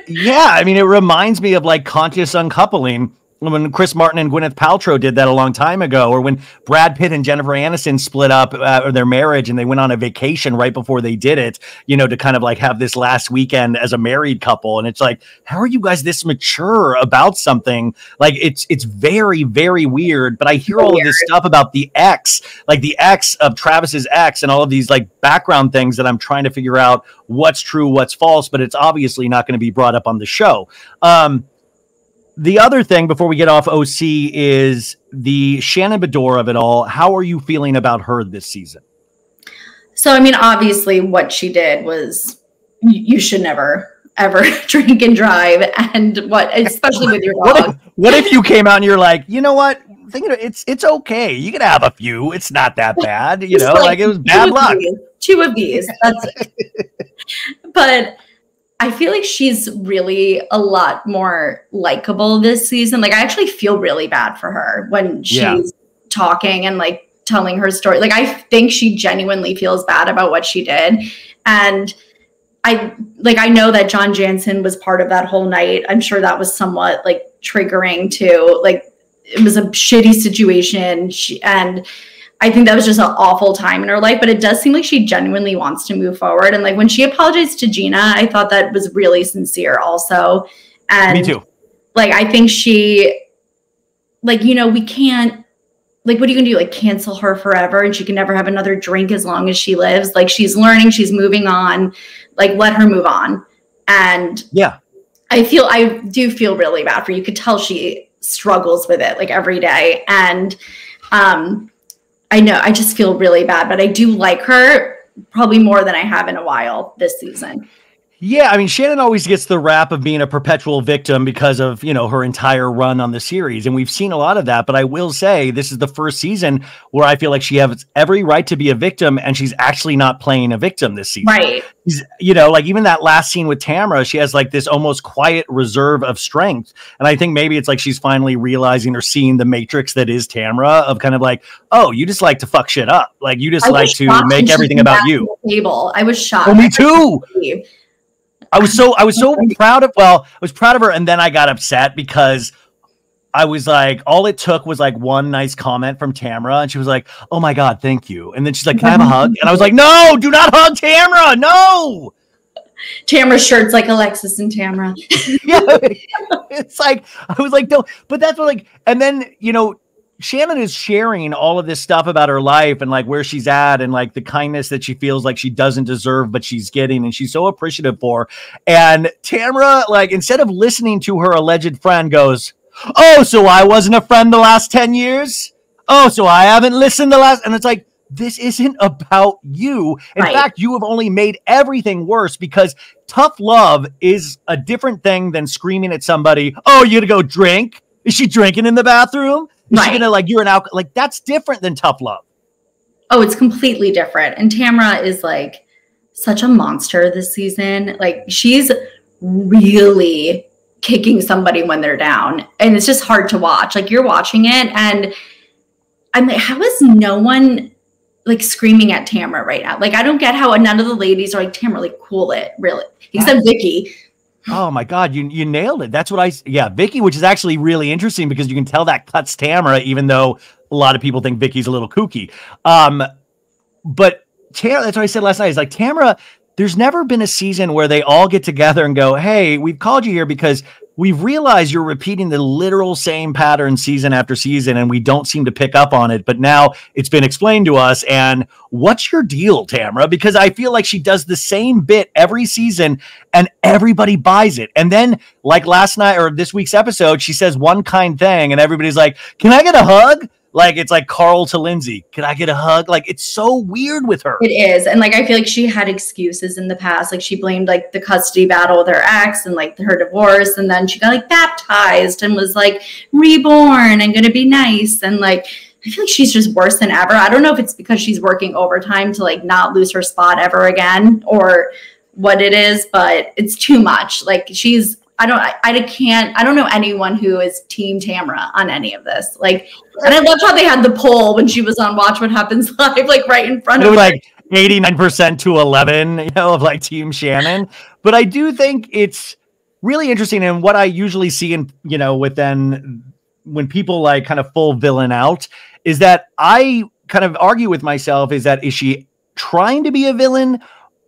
yeah, I mean, it reminds me of like conscious uncoupling. When Chris Martin and Gwyneth Paltrow did that a long time ago, or when Brad Pitt and Jennifer Aniston split up their marriage and they went on a vacation right before they did it, you know, to kind of like have this last weekend as a married couple. And it's like, how are you guys this mature about something? Like it's very, very weird. But I hear all of this stuff about the ex, like the ex of Travis's ex and all of these like background things that I'm trying to figure out what's true, what's false, but it's obviously not going to be brought up on the show. The other thing before we get off OC is the Shannon Beador of it all. How are you feeling about her this season? So, I mean, obviously what she did was you should never, ever drink and drive. And especially with your dog. What if you came out and you're like, you know what? It's okay. You can have a few. It's not that bad. You know, like it was bad luck. Two of these. That's it. But I feel like she's really a lot more likable this season. Like I actually feel really bad for her when she's talking and like telling her story. Like I think she genuinely feels bad about what she did. And I know that John Jansen was part of that whole night. I'm sure that was somewhat like triggering too. Like it was a shitty situation. And I think that was just an awful time in her life, but it does seem like she genuinely wants to move forward. And like when she apologized to Gina, I thought that was really sincere also. And me too. Like, I think she, like, you know, we can't, like, what are you gonna do? Like cancel her forever and she can never have another drink as long as she lives. Like she's learning, she's moving on, like let her move on. And yeah, I do feel really bad for her. You could tell she struggles with it like every day. And, I know, I just feel really bad, but I do like her probably more than I have in a while this season. Yeah, I mean, Shannon always gets the rap of being a perpetual victim because of, you know, her entire run on the series. And we've seen a lot of that. But I will say this is the first season where I feel like she has every right to be a victim. And she's actually not playing a victim this season. Right. You know, like even that last scene with Tamara, she has like this almost quiet reserve of strength. And I think maybe it's like she's finally realizing or seeing the matrix that is Tamara of kind of like, oh, you just like to fuck shit up. Like you just like to make everything about you. Table. I was shocked. Oh, me too. I was so proud of, I was proud of her. And then I got upset because I was like, all it took was like one nice comment from Tamara. And she was like, oh my God, thank you. And then she's like, can I have a hug? And I was like, no, do not hug Tamara. No. Tamara's shirt's like Alexis and Tamara. Yeah. It's like, I was like, no, but that's what like, and then, you know, Shannon is sharing all of this stuff about her life and like where she's at and like the kindness that she feels like she doesn't deserve, but she's getting, and she's so appreciative for. And Tamara, like, instead of listening to her alleged friend, goes, oh, so I wasn't a friend the last 10 years? Oh, so I haven't listened the last, and it's like, this isn't about you. In fact, you have only made everything worse because tough love is a different thing than screaming at somebody, oh, you gonna go drink? Is she drinking in the bathroom? Is she gonna like, you're an alcohol? Like that's different than tough love. Oh, it's completely different. And Tamara is like such a monster this season. Like she's really kicking somebody when they're down. And it's just hard to watch. Like you're watching it and I'm like, how is no one like screaming at Tamara right now? Like, I don't get how none of the ladies are like, Tamara, like cool it, really. Except Vicki. Oh my God, you nailed it. That's what Vicki, which is actually really interesting because you can tell that cuts Tamara, even though a lot of people think Vicki's a little kooky. But Tamara, that's what I said last night, is like Tamara, there's never been a season where they all get together and go, hey, we've called you here because we've realized you're repeating the literal same pattern season after season, and we don't seem to pick up on it. But now it's been explained to us. And what's your deal, Tamara? Because I feel like she does the same bit every season and everybody buys it. And then like last night or this week's episode, she says one kind thing and everybody's like, can I get a hug? Like, it's like Carl to Lindsay. Can I get a hug? Like, it's so weird with her. It is. And like, I feel like she had excuses in the past. Like she blamed like the custody battle with her ex and like her divorce. And then she got like baptized and was like reborn and going to be nice. And like, I feel like she's just worse than ever. I don't know if it's because she's working overtime to like not lose her spot ever again or what it is, but it's too much. Like I don't know anyone who is team Tamra on any of this. Like, and I loved how they had the poll when she was on Watch What Happens Live, like right in front of her. Like 89% to 11, you know, of like team Shannon. But I do think it's really interesting. And what I usually see in, you know, when people like kind of full villain out is that I kind of argue with myself is she trying to be a villain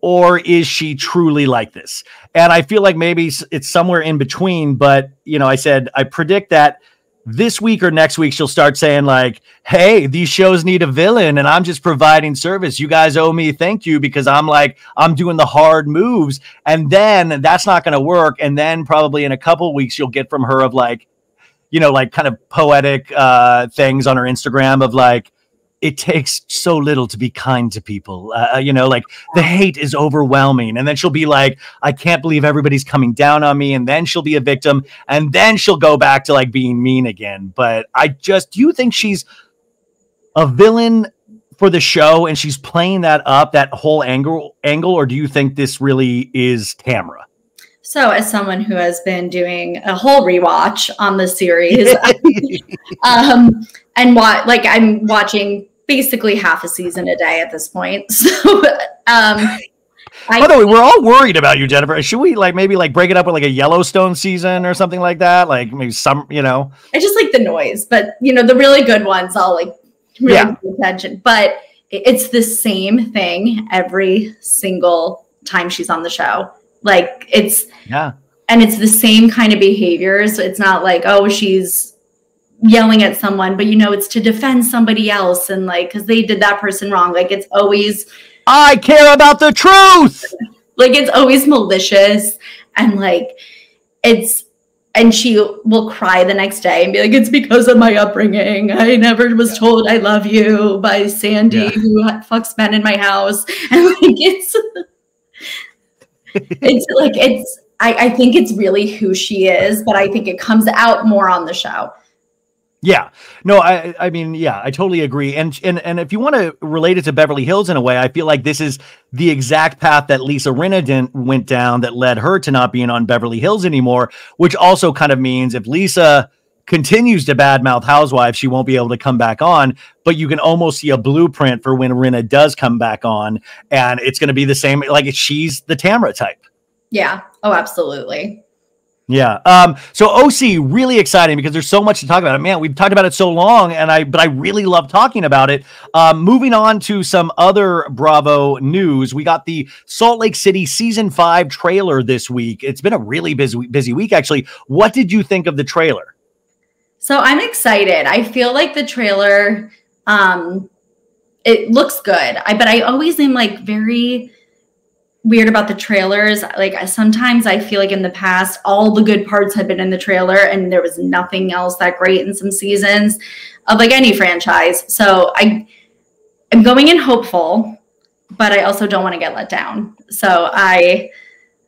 or is she truly like this? And I feel like maybe it's somewhere in between, but you know, I predict that this week or next week, she'll start saying like, hey, these shows need a villain and I'm just providing service. You guys owe me. Thank you. Because I'm doing the hard moves. And then that's not going to work. And then probably in a couple weeks, you'll get from her of like, you know, like kind of poetic things on her Instagram of like, it takes so little to be kind to people. You know, like the hate is overwhelming. And then she'll be like, I can't believe everybody's coming down on me. And then she'll be a victim. And then she'll go back to like being mean again. But do you think she's a villain for the show and she's playing that up, that whole angle, or do you think this really is Tamra? So as someone who has been doing a whole rewatch on the series, and I'm watching basically half a season a day at this point. So, by the way, we're all worried about you, Jennifer. Should we maybe break it up with like a Yellowstone season or something like that? Like maybe some, you know. I just like the noise, but you know, the really good ones, I'll like really pay attention. But it's the same thing every single time she's on the show. Like and it's the same kind of behaviors. It's not like, oh, she's yelling at someone, but you know, it's to defend somebody else and like because they did that person wrong. Like it's always, I care about the truth. Like it's always malicious and like and she will cry the next day and be like, it's because of my upbringing. I never was told I love you by Sandy who fucks men in my house. And like I think it's really who she is, but I think it comes out more on the show. Yeah, no, I mean, yeah, I totally agree. And if you want to relate it to Beverly Hills in a way, I feel like this is the exact path that Lisa Rinna went down that led her to not being on Beverly Hills anymore, which also kind of means if Lisa continues to badmouth Housewives, she won't be able to come back on, but you can almost see a blueprint for when Rinna does come back on. And it's going to be the same, like she's the Tamra type. Yeah. Oh, absolutely. Yeah. So OC, really exciting because there's so much to talk about. Man, we've talked about it so long but I really love talking about it. Moving on to some other Bravo news. We got the Salt Lake City season 5 trailer this week. It's been a really busy week, actually. What did you think of the trailer? So I'm excited. I feel like the trailer, it looks good. But I always am like very weird about the trailers. Like sometimes I feel like in the past, all the good parts had been in the trailer and there was nothing else that great in some seasons of like any franchise. So I'm going in hopeful, but I also don't want to get let down. So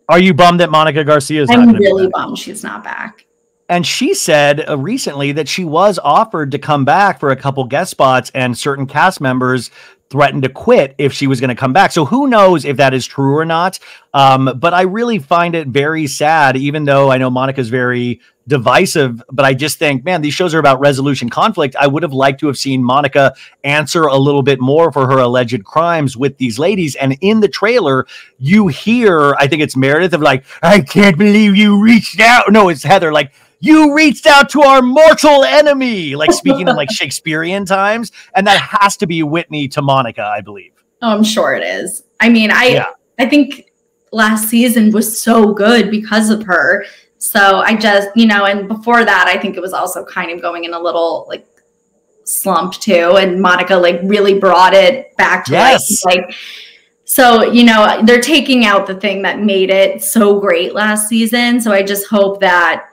are you bummed that Monica Garcia's I'm really bummed she's not back. And she said recently that she was offered to come back for a couple guest spots and certain cast members threatened to quit if she was going to come back. So who knows if that is true or not. But I really find it very sad, even though I know Monica's very divisive, but I just think, man, these shows are about resolution conflict. I would have liked to have seen Monica answer a little bit more for her alleged crimes with these ladies. And in the trailer, you hear, I think it's Meredith of like, I can't believe you reached out. No, it's Heather. Like, you reached out to our mortal enemy, like speaking in like Shakespearean times. And that has to be Whitney to Monica, I believe. Oh, I'm sure it is. I mean, I think last season was so good because of her. So I just, you know, and before that, I think it was also kind of going in a little like slump too. And Monica like really brought it back to like, so, you know, they're taking out the thing that made it so great last season. So I just hope that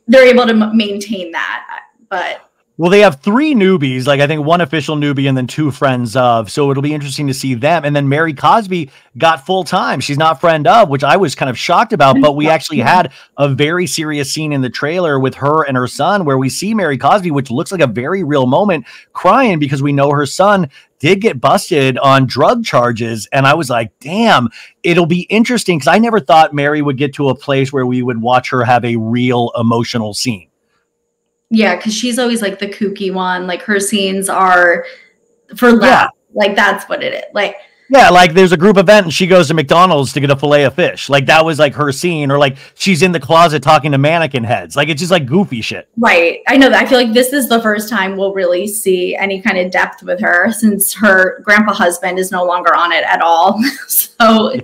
they're able to maintain that. But Well, they have 3 newbies, like I think 1 official newbie and then 2 friends of. So it'll be interesting to see them. And then Mary Cosby got full time. She's not friend of, which I was kind of shocked about. But we actually had a very serious scene in the trailer with her and her son where we see Mary Cosby, which looks like a very real moment, crying because we know her son did get busted on drug charges. And I was like, damn, it'll be interesting because I never thought Mary would get to a place where we would watch her have a real emotional scene. Yeah, because she's always like the kooky one. Like her scenes are for laugh. Like that's what it is. Like like there's a group event and she goes to McDonald's to get a fillet of fish. Like that was like her scene, or like she's in the closet talking to mannequin heads. Like it's just like goofy shit. Right. I know that. I feel like this is the first time we'll really see any kind of depth with her since her grandpa husband is no longer on it at all. So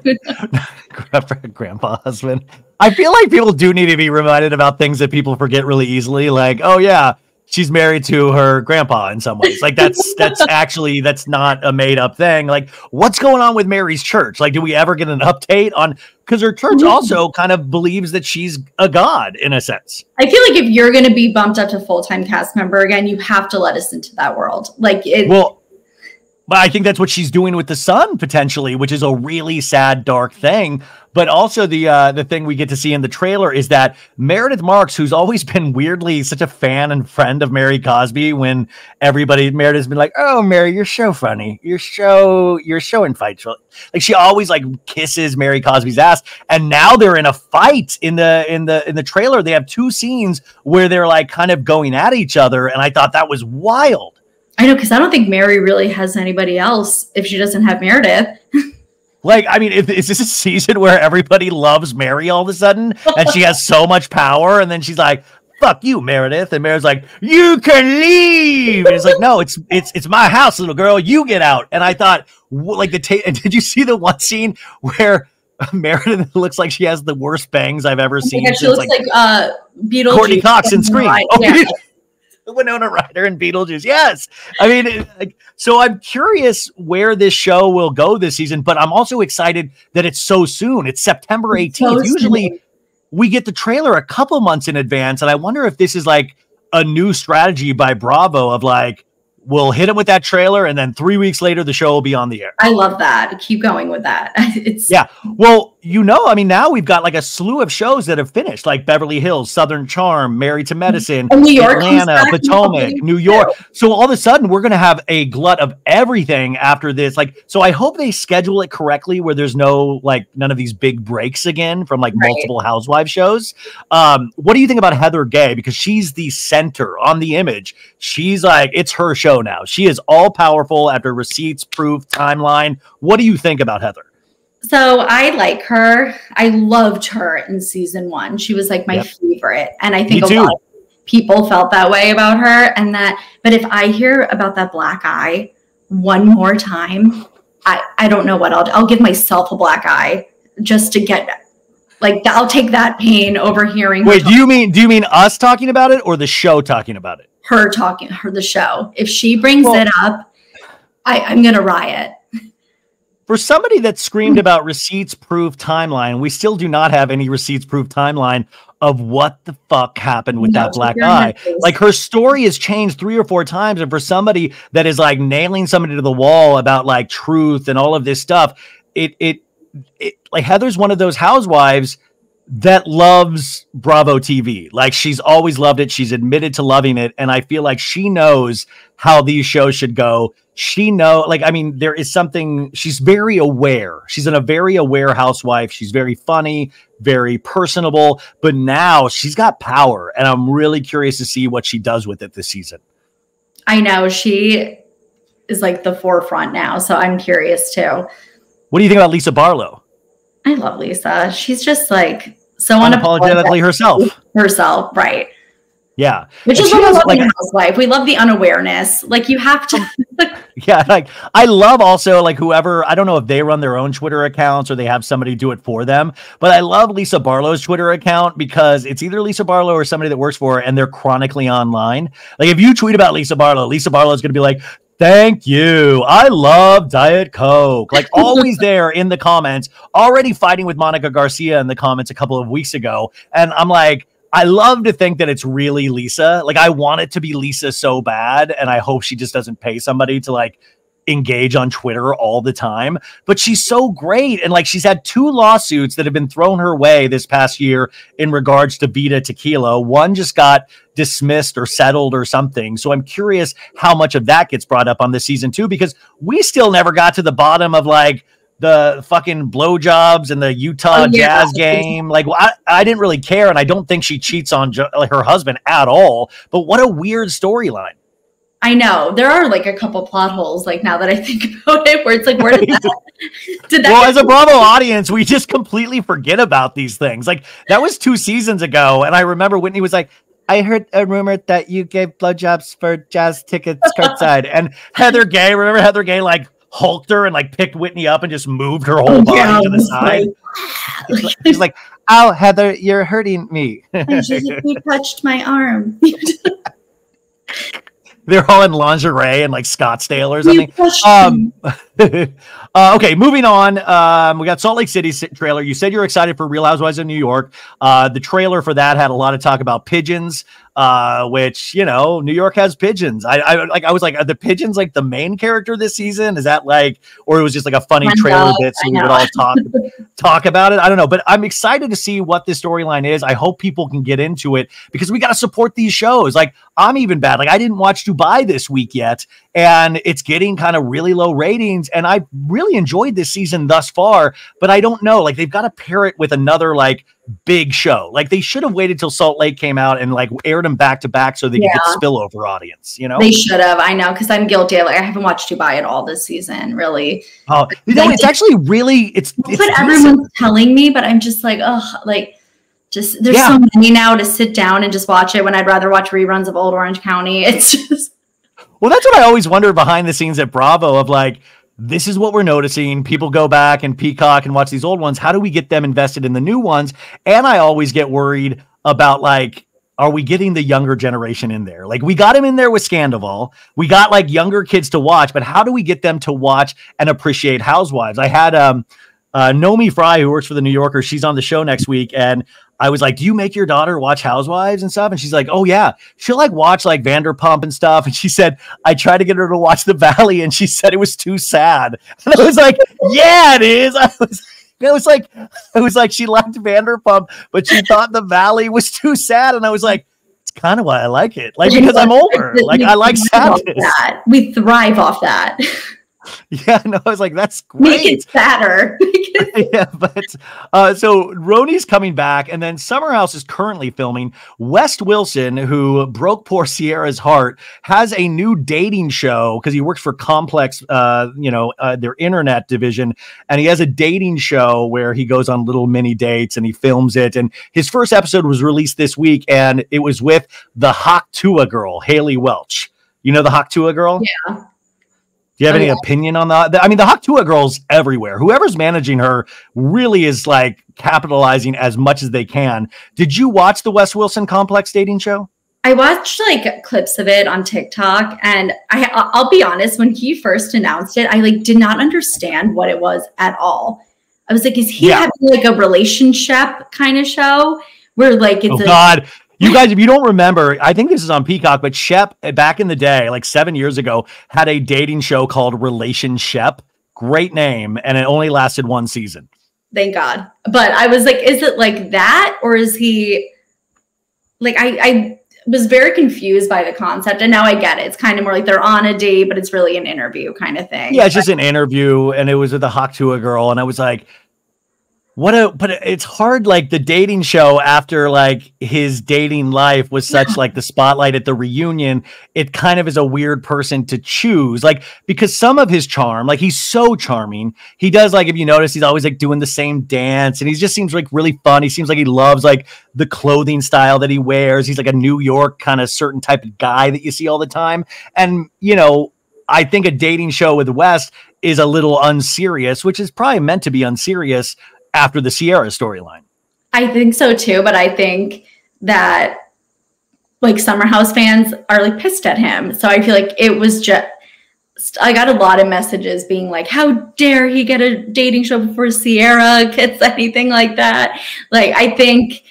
grandpa husband. I feel like people do need to be reminded about things that people forget really easily. Like, oh yeah, she's married to her grandpa in some ways. Like that's actually, that's not a made up thing. Like what's going on with Mary's church? Like, do we ever get an update on, because her church also kind of believes that she's a god in a sense. I feel like if you're going to be bumped up to full-time cast member again, you have to let us into that world. Like it. Well, but I think that's what she's doing with the son potentially, which is a really sad, dark thing. But also the thing we get to see in the trailer is that Meredith Marks, who's always been weirdly such a fan and friend of Mary Cosby, when Meredith's been like, "Oh, Mary, you're so funny. You're so in fights." Like she always like kisses Mary Cosby's ass, and now they're in a fight in the trailer. They have 2 scenes where they're like kind of going at each other, and I thought that was wild. I know, because I don't think Mary really has anybody else if she doesn't have Meredith. Like, I mean, is this a season where everybody loves Mary all of a sudden and she has so much power? And then she's like, fuck you, Meredith. And Meredith's like, you can leave. And it's like, no, it's my house, little girl. You get out. And I thought, like, and did you see the one scene where Meredith looks like she has the worst bangs I've ever seen? Yeah, she looks like Beador. Courtney Cox in Scream. Yeah. Winona Ryder and Beetlejuice. Yes. I mean, so I'm curious where this show will go this season, but I'm also excited that it's so soon. It's September 18th. So usually we get the trailer a couple months in advance. And I wonder if this is like a new strategy by Bravo of like, we'll hit them with that trailer and then 3 weeks later, the show will be on the air. I love that. Keep going with that. Yeah. Well, I mean, now we've got like a slew of shows that have finished, like Beverly Hills, Southern Charm, Married to Medicine, New York, Atlanta, Potomac, New York. So all of a sudden we're going to have a glut of everything after this. Like, so I hope they schedule it correctly where there's none of these big breaks again from like multiple Housewives shows. What do you think about Heather Gay? Because she's the center on the Image. She's like, it's her show now. She is all powerful after Receipts, Proof, Timeline. What do you think about Heather? So I like her. I loved her in season 1. She was like my favorite. And I think a lot of people felt that way about her. But if I hear about that black eye one more time, I don't know what I'll give myself a black eye just to get, like, I'll take that pain over hearing. Wait, do you mean us talking about it or the show talking about it? The show. If she brings it up, I'm going to riot. For somebody that screamed about Receipts, Proof, Timeline, we still do not have any Receipts, Proof, Timeline of what the fuck happened with that black eye. Like her story has changed 3 or 4 times. And for somebody that is like nailing somebody to the wall about like truth and all of this stuff, it like Heather's one of those housewives that loves Bravo TV. Like she's always loved it. She's admitted to loving it. And I feel like she knows how these shows should go. There is something, she's very aware. She's a very aware housewife. She's very funny, very personable, but now she's got power. And I'm really curious to see what she does with it this season. I know she is like the forefront now. So I'm curious too. What do you think about Lisa Barlow? I love Lisa. She's just like so unapologetically herself. Right. Yeah. Which is what I love in housewife. We love the unawareness. Like you have to. Yeah. Like I love also like whoever, I don't know if they run their own Twitter accounts or they have somebody do it for them, but I love Lisa Barlow's Twitter account because it's either Lisa Barlow or somebody that works for her and they're chronically online. Like if you tweet about Lisa Barlow is going to be like, thank you. I love Diet Coke. Like always there in the comments, already fighting with Monica Garcia in the comments a couple of weeks ago. And I'm like, I love to think that it's really Lisa. Like, I want it to be Lisa so bad, and I hope she just doesn't pay somebody to like engage on Twitter all the time. But she's so great, and like she's had 2 lawsuits that have been thrown her way this past year in regards to Vita Tequila. One just got dismissed or settled or something. So I'm curious how much of that gets brought up on this season 2, because we still never got to the bottom of like the fucking blowjobs and the Utah Jazz game. Like, I didn't really care, and I don't think she cheats on her husband at all. But what a weird storyline. I know there are like a couple plot holes. Like now that I think about it, where it's like, where did that? Well, as a Bravo audience, we just completely forget about these things. Like that was 2 seasons ago, and I remember Whitney was like, "I heard a rumor that you gave blowjobs for Jazz tickets courtside," and Heather Gay. Remember Heather Gay like hulked her and like picked Whitney up and just moved her whole body to the side. She's like, "Ow, Heather, you're hurting me." And she's like, "You touched my arm." They're all in lingerie and like Scottsdale or something. Okay, moving on. We got Salt Lake City trailer. You said you're excited for Real Housewives of New York. The trailer for that had a lot of talk about pigeons, which, you know, New York has pigeons. I was like, are the pigeons like the main character this season? Is that like, or it was just like a funny trailer bit so we would all talk about it? I don't know, but I'm excited to see what this storyline is. I hope people can get into it because we got to support these shows. Like I'm even bad. Like I didn't watch Dubai this week yet, and it's getting kind of really low ratings. And I really enjoyed this season thus far, but I don't know. Like they've got to pair it with another like big show. Like they should have waited till Salt Lake came out and like aired them back to back so they could get spillover audience. You know, they should have. I know, because I'm guilty. Like I haven't watched Dubai at all this season. Really. Oh, you know, it's actually really it's what everyone's telling me, but I'm just like, oh, like. Just there's so many now to sit down and just watch it when I'd rather watch reruns of Old Orange County. It's just well, that's what I always wonder behind the scenes at Bravo of like, this is what we're noticing. People go back and Peacock and watch these old ones. How do we get them invested in the new ones? And I always get worried about like, are we getting the younger generation in there? Like we got them in there with Sandoval. We got like younger kids to watch, but how do we get them to watch and appreciate Housewives? I had Nomi Fry, who works for the New Yorker. She's on the show next week. And I was like, do you make your daughter watch Housewives and stuff? And she's like, oh yeah. She'll like watch like Vanderpump and stuff. And she said, I tried to get her to watch The Valley and she said it was too sad. And I was like, yeah, it is. It was like she liked Vanderpump, but she thought The Valley was too sad. And I was like, it's kind of why I like it. Like, because I'm older. Like I like sadness. We thrive off that. Yeah, no, I was like, that's great. Make it sadder. Yeah, but so RHONY's coming back, and then Summer House is currently filming. West Wilson, who broke poor Sierra's heart, has a new dating show because he works for Complex, their internet division, and he has a dating show where he goes on little mini dates and he films it. And his first episode was released this week, and it was with the Hoctua girl, Haley Welch. You know the Hoctua girl? Yeah. Do you have any opinion on that? I mean, the Hoctua girl's everywhere. Whoever's managing her really is like capitalizing as much as they can. Did you watch the West Wilson Complex dating show? I watched like clips of it on TikTok, and I'll be honest, when he first announced it, I like did not understand what it was at all. I was like, is he having like a relationship kind of show where like it's God. You guys, if you don't remember, I think this is on Peacock, but Shep back in the day, like 7 years ago, had a dating show called Relationship. Great name. And it only lasted 1 season. Thank God. But I was like, is it like that? Or is he like, I was very confused by the concept. And now I get it. It's kind of more like they're on a date, but it's really an interview kind of thing. Yeah, it's just an interview. And it was with the Hoctua girl. And I was like, but it's hard, like the dating show after like his dating life was such like the spotlight at the reunion. It kind of is a weird person to choose, like, because some of his charm, like he's so charming. He does, like, if you notice, he's always like doing the same dance and he just seems like really fun. He seems like he loves like the clothing style that he wears. He's like a New York kind of certain type of guy that you see all the time. And, you know, I think a dating show with West is a little unserious, which is probably meant to be unserious after the Sierra storyline. I think so too, but I think that like Summer House fans are like pissed at him. So I feel like it was just, I got a lot of messages being like, how dare he get a dating show before Sierra gets anything like that? Like, I think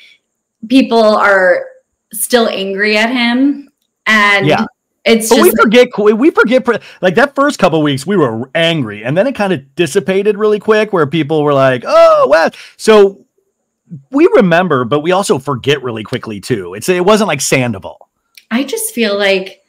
people are still angry at him, and it's just we forget like that first couple of weeks we were angry, and then it kind of dissipated really quick where people were like, oh well, so we remember, but we also forget really quickly too. It wasn't like Sandoval. I just feel like,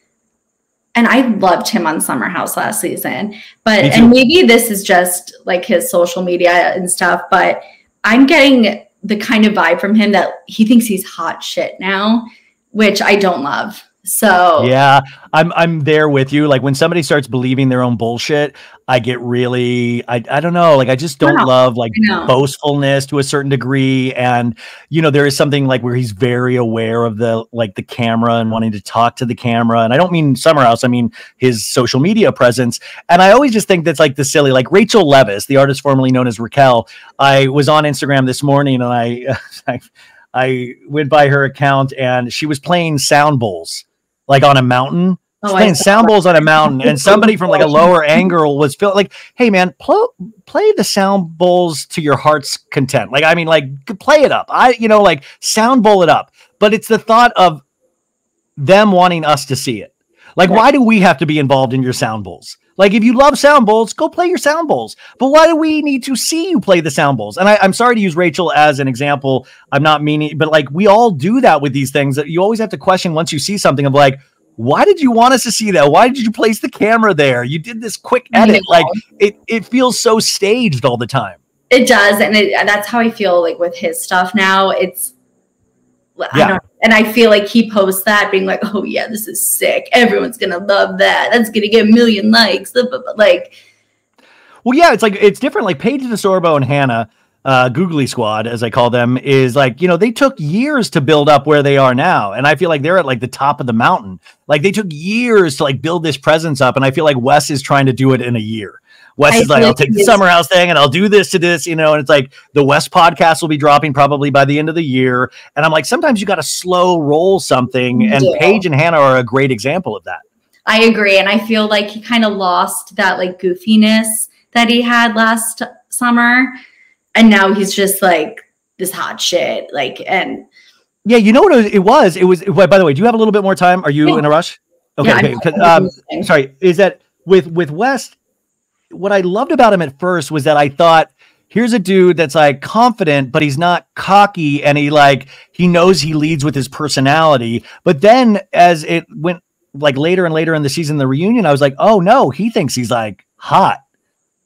and I loved him on Summer House last season, but and maybe this is just like his social media and stuff, but I'm getting the kind of vibe from him that he thinks he's hot shit now, which I don't love. So yeah, I'm there with you. Like when somebody starts believing their own bullshit, I get really, I don't know, like I just don't love like boastfulness to a certain degree. And you know, there is something like where he's very aware of the camera and wanting to talk to the camera. And I don't mean Summer House, I mean his social media presence. And I always just think that's like the silly, like Rachel Leviss, the artist formerly known as Raquel. I was on Instagram this morning and I went by her account and she was playing sound bowls. Like on a mountain, playing sound bowls on a mountain, and somebody from like a lower angle was like, "Hey man, play the sound bowls to your heart's content." Like, I mean, like play it up. Like sound bowl it up. But it's the thought of them wanting us to see it. Like, why do we have to be involved in your sound bowls? Like, if you love sound bowls, go play your sound bowls. But why do we need to see you play the sound bowls? And I'm sorry to use Rachel as an example. I'm not meaning, but like we all do that with these things that you always have to question once you see something of like, why did you want us to see that? Why did you place the camera there? You did this quick edit. Like it feels so staged all the time. It does. And that's how I feel like with his stuff now. And I feel like he posts that being like, oh yeah, this is sick. Everyone's going to love that. That's going to get 1 million likes. Like, well, yeah, it's like, it's different. Like Paige DeSorbo and Hannah, Googly Squad, as I call them, is like, you know, they took years to build up where they are now. And I feel like they're at like the top of the mountain. Like they took years to like build this presence up. And I feel like Wes is trying to do it in a year. Wes is like, I'll take the Summer House thing and I'll do this to this, you know, and it's like the Wes podcast will be dropping probably by the end of the year. And I'm like, sometimes you got to slow roll something. And Paige and Hannah are a great example of that. I agree. And I feel like he kind of lost that like goofiness that he had last summer. And now he's just like this hot shit. Like, and yeah, you know what it was? It was, by the way, do you have a little bit more time? Are you in a rush? Okay. Yeah, okay. Sorry. Is that with Wes? What I loved about him at first was that I thought, here's a dude that's like confident, but he's not cocky. And he knows he leads with his personality. But then as it went like later and later in the season, the reunion, I was like, oh no, he thinks he's like hot.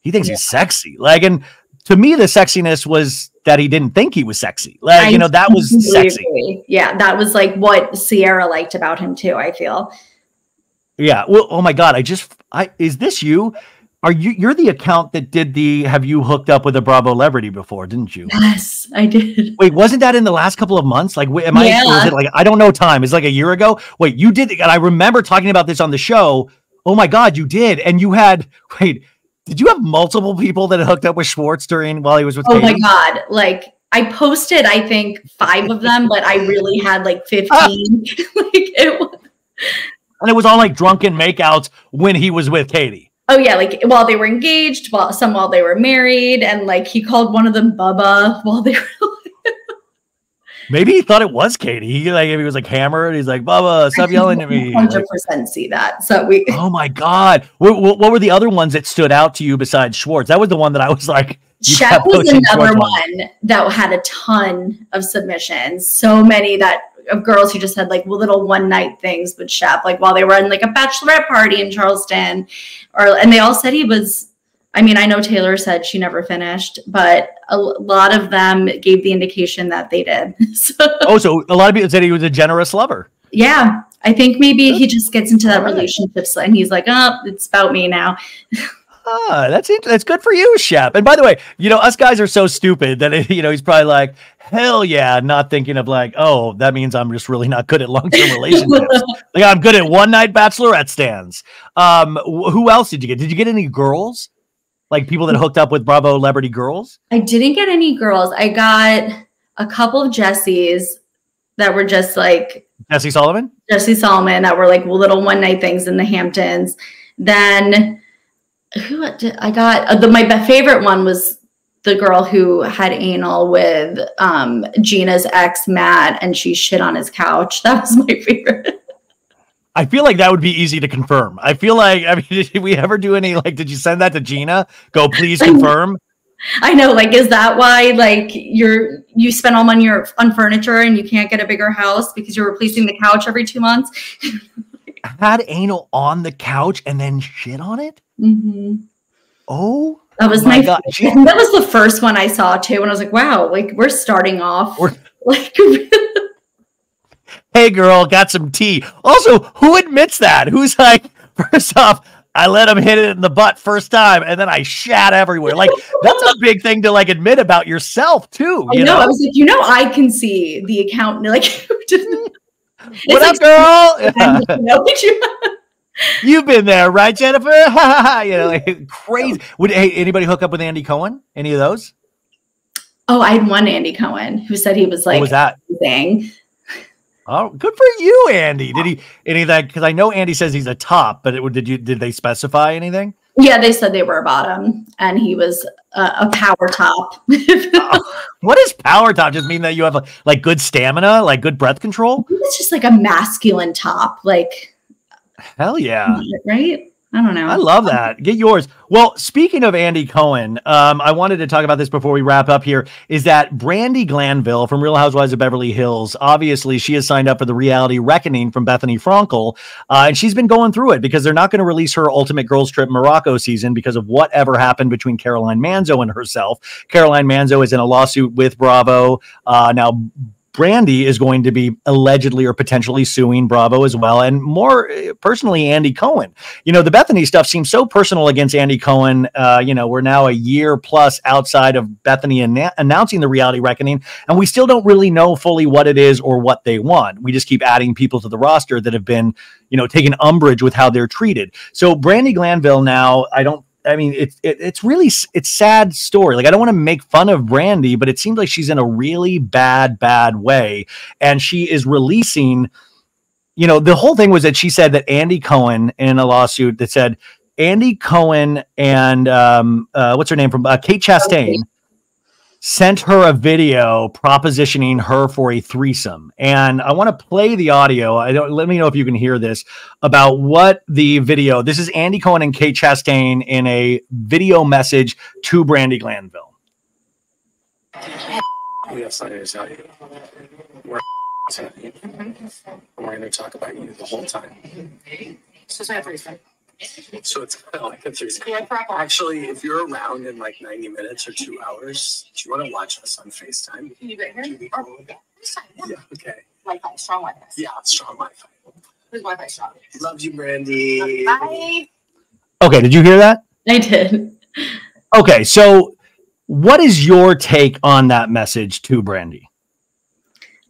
He thinks he's sexy. Like, and to me, the sexiness was that he didn't think he was sexy. Like, that was sexy. Agree. Yeah. That was like what Sierra liked about him too, I feel. Yeah. Well, oh my God. Is this you? You're the account that did have you hooked up with a Bravo celebrity before, didn't you? Yes, I did. Wait, wasn't that in the last couple of months? Like, was it like, I don't know time. It's like a year ago. Wait, you did. And I remember talking about this on the show. Oh my God, you did. And did you have multiple people that hooked up with Schwartz while he was with Katie? My God. Like I posted, I think 5 of them, but I really had like 15. And it was all like drunken makeouts when he was with Katie. Oh yeah, like while they were engaged, while they were married, and like he called one of them Bubba while they were. Maybe he thought it was Katie. He was like hammered. He's like, Bubba, stop yelling at me. 100% see that. So Oh my God, what were the other ones that stood out to you besides Schwartz? That was the one that I was like. Shep was another one that had a ton of submissions. So many of girls who just had like little one night things with Shep, like while they were in like a bachelorette party in Charleston, and they all said he was. I mean, I know Taylor said she never finished, but a lot of them gave the indication that they did. So a lot of people said he was a generous lover. Yeah, I think maybe he just gets into that relationship and he's like, oh, it's about me now. That's good for you, Shep. And by the way, us guys are so stupid that he's probably like, hell yeah, not thinking of like, oh, that means I'm just really not good at long-term relationships. Like I'm good at one-night bachelorette stands. Who else did you get? Did you get any girls? Like people that hooked up with Bravo celebrity girls? I didn't get any girls. I got a couple of Jessies that were just like Jessie Solomon that were like little one-night things in the Hamptons. Then I got my favorite one was the girl who had anal with Gina's ex, Matt, and she shit on his couch. That was my favorite. I feel like that would be easy to confirm. I feel like, I mean, did we ever do any, like, did you send that to Gina? Go, please confirm. I know, like, is that why, like, you spend all money on furniture and you can't get a bigger house because you're replacing the couch every 2 months? Had anal on the couch and then shit on it? Mm-hmm. Oh, that was my God. That was the first one I saw too, and I was like, wow, like, we're starting off like. Hey, girl, got some tea. Also, who admits that? Who's like, first off, I let him hit it in the butt first time, and then I shat everywhere. Like, that's a big thing to, like, admit about yourself, too. I know. I was like, I can see the account. Like, what up, girl? You've been there, right, Jennifer? Like, crazy. Would anybody hook up with Andy Cohen? Any of those? Oh, I had one Andy Cohen who said he was like, what was that thing? Oh, good for you, Andy. Did he anything? Because I know Andy says he's a top, but did they specify anything? Yeah, they said they were a bottom, and he was a power top. What does power top just mean? That you have like good stamina, like good breath control? It's just like a masculine top, like. Hell yeah! Right? I don't know. I love that. Get yours. Well, speaking of Andy Cohen, I wanted to talk about this before we wrap up here, is that Brandi Glanville from Real Housewives of Beverly Hills, obviously she has signed up for the reality Reckoning from Bethany Frankel, and she's been going through it because they're not going to release her Ultimate Girls Trip Morocco season because of whatever happened between Caroline Manzo and herself. Caroline Manzo is in a lawsuit with Bravo. Now, Brandi is going to be allegedly or potentially suing Bravo as well. And more personally, Andy Cohen. The Bethany stuff seems so personal against Andy Cohen. We're now a year plus outside of Bethany announcing the reality Reckoning, and we still don't really know fully what it is or what they want. We just keep adding people to the roster that have been, taking umbrage with how they're treated. So Brandi Glanville now, it's sad story. Like, I don't want to make fun of Brandi, but it seems like she's in a really bad way. And she is releasing, the whole thing was that she said that Andy Cohen in a lawsuit that said Andy Cohen and what's her name from Kate Chastain sent her a video propositioning her for a threesome. And I want to play the audio. Let me know if you can hear this about what the video. This is Andy Cohen and Kate Chastain in a video message to Brandi Glanville. Yes, I tell you. We're going to talk about you the whole time. So it's not a threesome. So it's kind of like a threesome. Actually, if you're around in like 90 minutes or 2 hours, do you want to watch us on FaceTime? Can you get here? Yeah, okay. Wi-Fi, strong Wi-Fi. Yeah, strong Wi-Fi. Who's Wi-Fi strong? Love you, Brandi. Bye. Okay, did you hear that? I did. Okay, so what is your take on that message to Brandi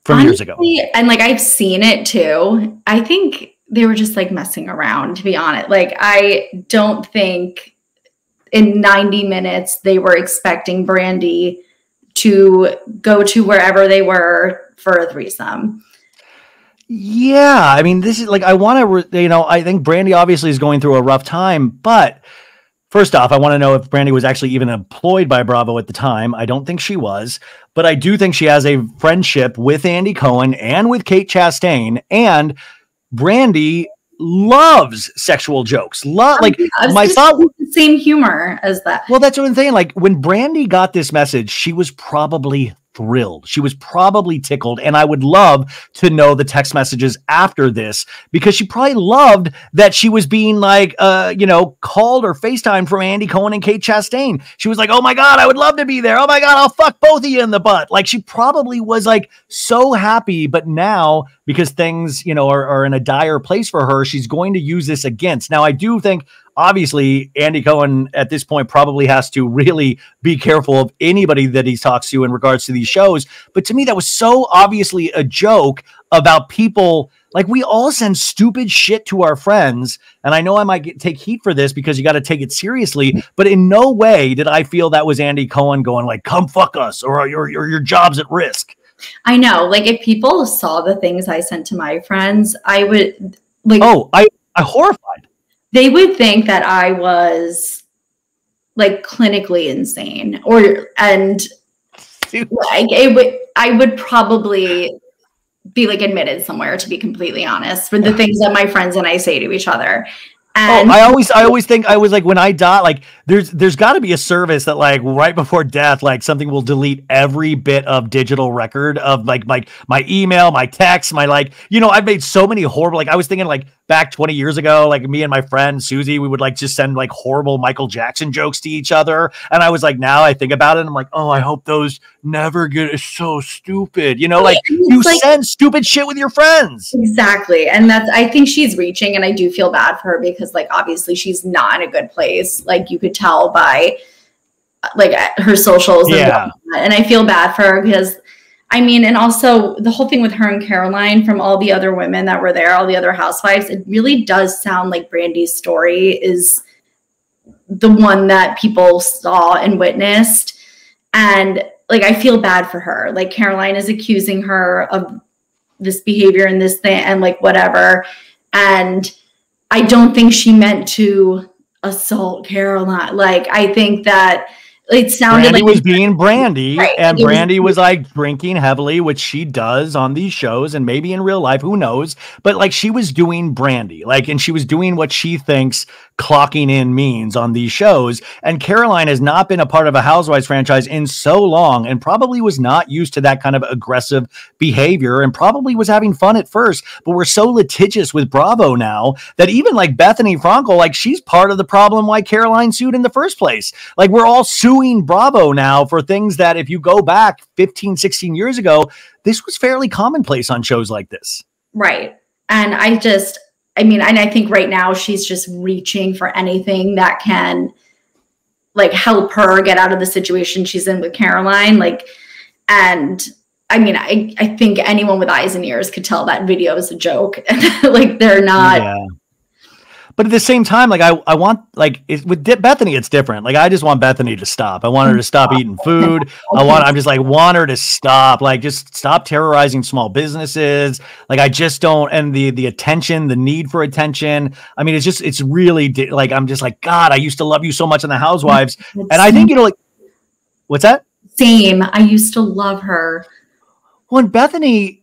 from years ago? And like, I've seen it too. I think they were just like messing around, to be honest. Like, I don't think in 90 minutes they were expecting Brandi to go to wherever they were for a threesome. Yeah. I mean, this is like, I want to, I think Brandi obviously is going through a rough time, but first off, I want to know if Brandi was actually even employed by Bravo at the time. I don't think she was, but I do think she has a friendship with Andy Cohen and with Kate Chastain, and Brandi loves sexual jokes. My thought was the same humor as that. Well, that's what I'm saying. Like, when Brandi got this message, she was probably thrilled. She was probably tickled. And I would love to know the text messages after this, because she probably loved that she was being like, called or FaceTimed from Andy Cohen and Kate Chastain. She was like, oh my God, I would love to be there. Oh my God, I'll fuck both of you in the butt. Like, she probably was like so happy, but now because things, are in a dire place for her, she's going to use this against. Now, I do think obviously Andy Cohen at this point probably has to really be careful of anybody that he talks to in regards to these shows. But to me, that was so obviously a joke about people. Like, we all send stupid shit to our friends. And I know I might take heat for this because you got to take it seriously, but in no way did I feel that was Andy Cohen going like, come fuck us, or your job's at risk. I know. Like, if people saw the things I sent to my friends, I would like, I horrified. They would think that I was like clinically insane, and like I would probably be like admitted somewhere, to be completely honest, for the things that my friends and I say to each other. And I always think, I was like, when I die, like there's got to be a service that like right before death, like something will delete every bit of digital record of like my email, my text, my like, you know, I've made so many horrible, like I was thinking like back 20 years ago, like me and my friend Susie, we would like just send like horrible Michael Jackson jokes to each other. And I was like, now I think about it, and I'm like, oh, I hope those never get, it's so stupid. You know, like you like, send stupid shit with your friends. Exactly. And I think she's reaching, and I do feel bad for her because like, obviously she's not in a good place. Like you could tell by like her socials. Yeah. And I feel bad for her because I mean, and also the whole thing with her and Caroline, from all the other women that were there, all the other housewives, it really does sound like Brandy's story is the one that people saw and witnessed. And like, I feel bad for her. Like Caroline is accusing her of this behavior and this thing and like whatever. And I don't think she meant to assault Caroline. Like, I think that it sounded Brandy like was being Brandy, right. And Brandy was like drinking heavily, which she does on these shows and maybe in real life, who knows? But like she was doing Brandy, like, and she was doing what she thinks clocking in means on these shows. And Caroline has not been a part of a Housewives franchise in so long, and probably was not used to that kind of aggressive behavior, and probably was having fun at first. But we're so litigious with Bravo now that even like Bethany Frankel, like she's part of the problem why Caroline sued in the first place. Like we're all suing Bravo now for things that if you go back 15, 16 years ago, this was fairly commonplace on shows like this. Right. And I mean, and I think right now she's just reaching for anything that can like help her get out of the situation she's in with Caroline. Like, and I mean, I think anyone with eyes and ears could tell that video is a joke. Like they're not. Yeah. But at the same time, like I want, like with Bethany, it's different. Like I just want Bethany to stop. I want her to stop eating food. I'm just like, want her to stop, like just stop terrorizing small businesses. Like I just don't, and the attention, the need for attention. I mean, it's really like, I'm just like, God, I used to love you so much in the Housewives. And I think, you know, like, what's that? Same. I used to love her. When Bethany,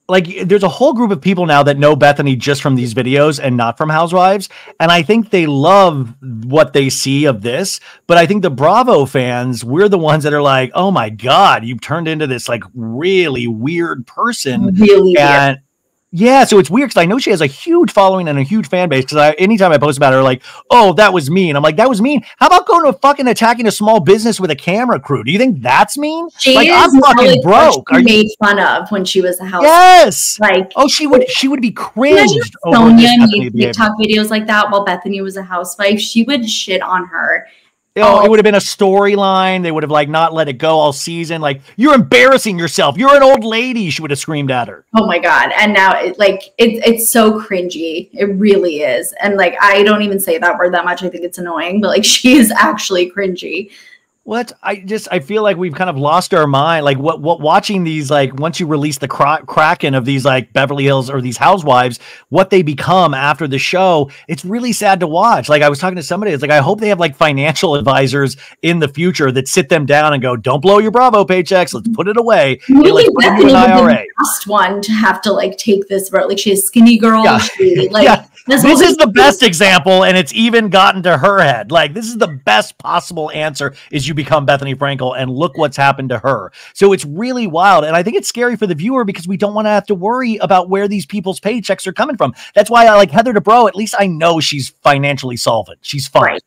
like there's a whole group of people now that know Bethany just from these videos and not from Housewives. And I think they love what they see of this. But I think the Bravo fans, we're the ones that are like, oh my God, you've turned into this like really weird person. Really weird. Yeah, so it's weird because I know she has a huge following and a huge fan base, because anytime I post about her, like, oh, that was mean. I'm like, that was mean. How about going to fucking attacking a small business with a camera crew? Do you think that's mean? Like, I'm fucking broke. She made fun of when she was a housewife. Yes. Like, oh, she would be cringed. Sonia made TikTok videos like that while Bethany was a housewife. She would shit on her. Oh, it would have been a storyline. They would have like not let it go all season. Like, you're embarrassing yourself. You're an old lady. She would have screamed at her. Oh my God. And now it's so cringy. It really is. And like, I don't even say that word that much. I think it's annoying, but like she is actually cringy. What? I feel like we've kind of lost our mind. Like what watching these, like once you release the Kraken of these like Beverly Hills or these Housewives, what they become after the show, it's really sad to watch. Like I was talking to somebody, it's like, I hope they have like financial advisors in the future that sit them down and go, don't blow your Bravo paychecks. Let's put it away. Maybe like, put it in an IRA. The last one to have to like take this route. Like she's skinny girl. Yeah. This is the best example, example, and it's even gotten to her head. Like, this is the best possible answer, is you become Bethany Frankel, and look what's happened to her. So it's really wild, and I think it's scary for the viewer because we don't want to have to worry about where these people's paychecks are coming from. That's why I like Heather Dubrow. At least I know she's financially solvent. She's fine.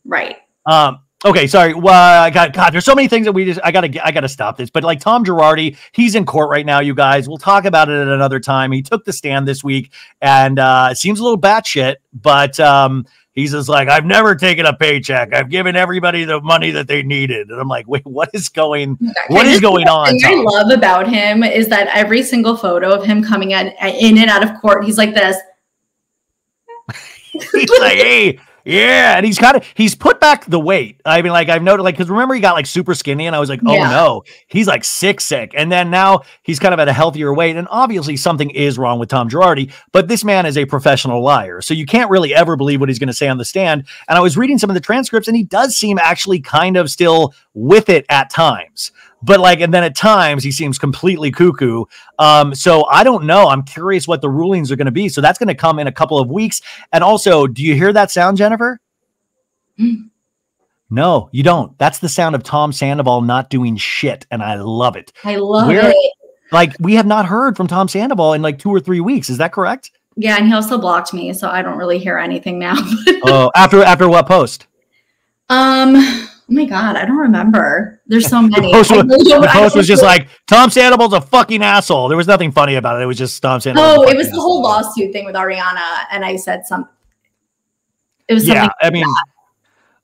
Right. Okay, sorry. Well, God, there's so many things that I gotta stop this. But like Tom Girardi, he's in court right now, you guys. We'll talk about it at another time. He took the stand this week, and it seems a little batshit, but he's just like, I've never taken a paycheck. I've given everybody the money that they needed. And I'm like, wait, what is going on? The thing I love about him is that every single photo of him coming in and out of court, he's like this. He's like, hey. Yeah, and he's put back the weight. I mean, like I've noted, like, because remember he got like super skinny, and I was like, oh no, he's like sick. And then now he's kind of at a healthier weight, and obviously something is wrong with Tom Girardi, but this man is a professional liar, so you can't really ever believe what he's going to say on the stand. And I was reading some of the transcripts, and he does seem actually kind of still with it at times. But like, and then at times he seems completely cuckoo. So I don't know. I'm curious what the rulings are going to be. So that's going to come in a couple of weeks. And also, do you hear that sound, Jennifer? No, you don't. That's the sound of Tom Sandoval not doing shit. And I love it. I love it. Like, we have not heard from Tom Sandoval in like 2 or 3 weeks. Is that correct? Yeah. And he also blocked me. So I don't really hear anything now. Oh, after what post? Oh my God, I don't remember. There's so many. The post was just like, Tom Sandoval's a fucking asshole. There was nothing funny about it. It was just Tom Sandoval. Oh, it was the whole lawsuit thing with Ariana. And I said something. It was something. Yeah, I mean,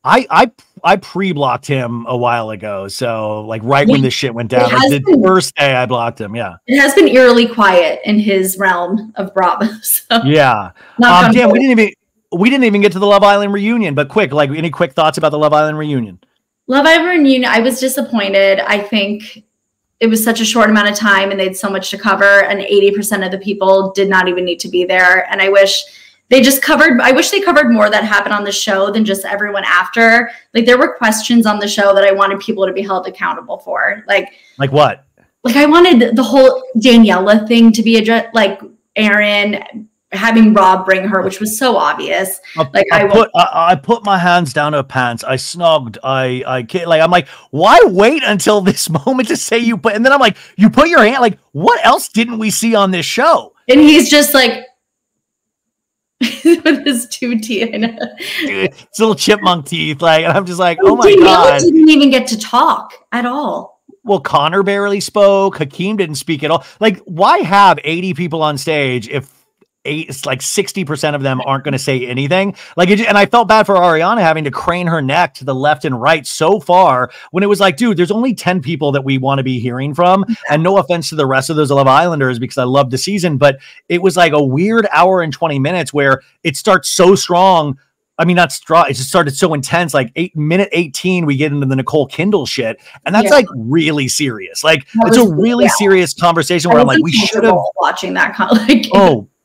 I pre-blocked him a while ago. So like when this shit went down, like the first day I blocked him. Yeah. It has been eerily quiet in his realm of Bravo. So. Yeah. Damn, we didn't even get to the Love Island reunion, but quick, like any quick thoughts about the Love Island reunion? Love Island reunion, I was disappointed. I think it was such a short amount of time and they had so much to cover, and 80% of the people did not even need to be there. And I wish they covered more that happened on the show than just everyone after. Like there were questions on the show that I wanted people to be held accountable for. Like what? Like I wanted the whole Daniela thing to be addressed, like Aaron having Rob bring her, which was so obvious. I put my hands down her pants. I snogged. I'm like, why wait until this moment to say you put? And then I'm like, you put your hand. Like, what else didn't we see on this show? And he's just like with his 2 teeth, his little chipmunk teeth. Like, and I'm just like, oh my God, didn't even get to talk at all. Well, Connor barely spoke. Hakeem didn't speak at all. Like, why have 80 people on stage if it's like 60% of them aren't going to say anything? Like, and I felt bad for Ariana having to crane her neck to the left and right so far when it was like, dude, there's only 10 people that we want to be hearing from. And no offense to the rest of those Love Islanders, because I love the season, but it was like a weird hour and 20 minutes where it starts so strong. I mean, not strong. It just started so intense. Like minute 18, we get into the Nicole Kindle shit. And that's like really serious. Like it's a really serious conversation where I'm like, we should have watching that.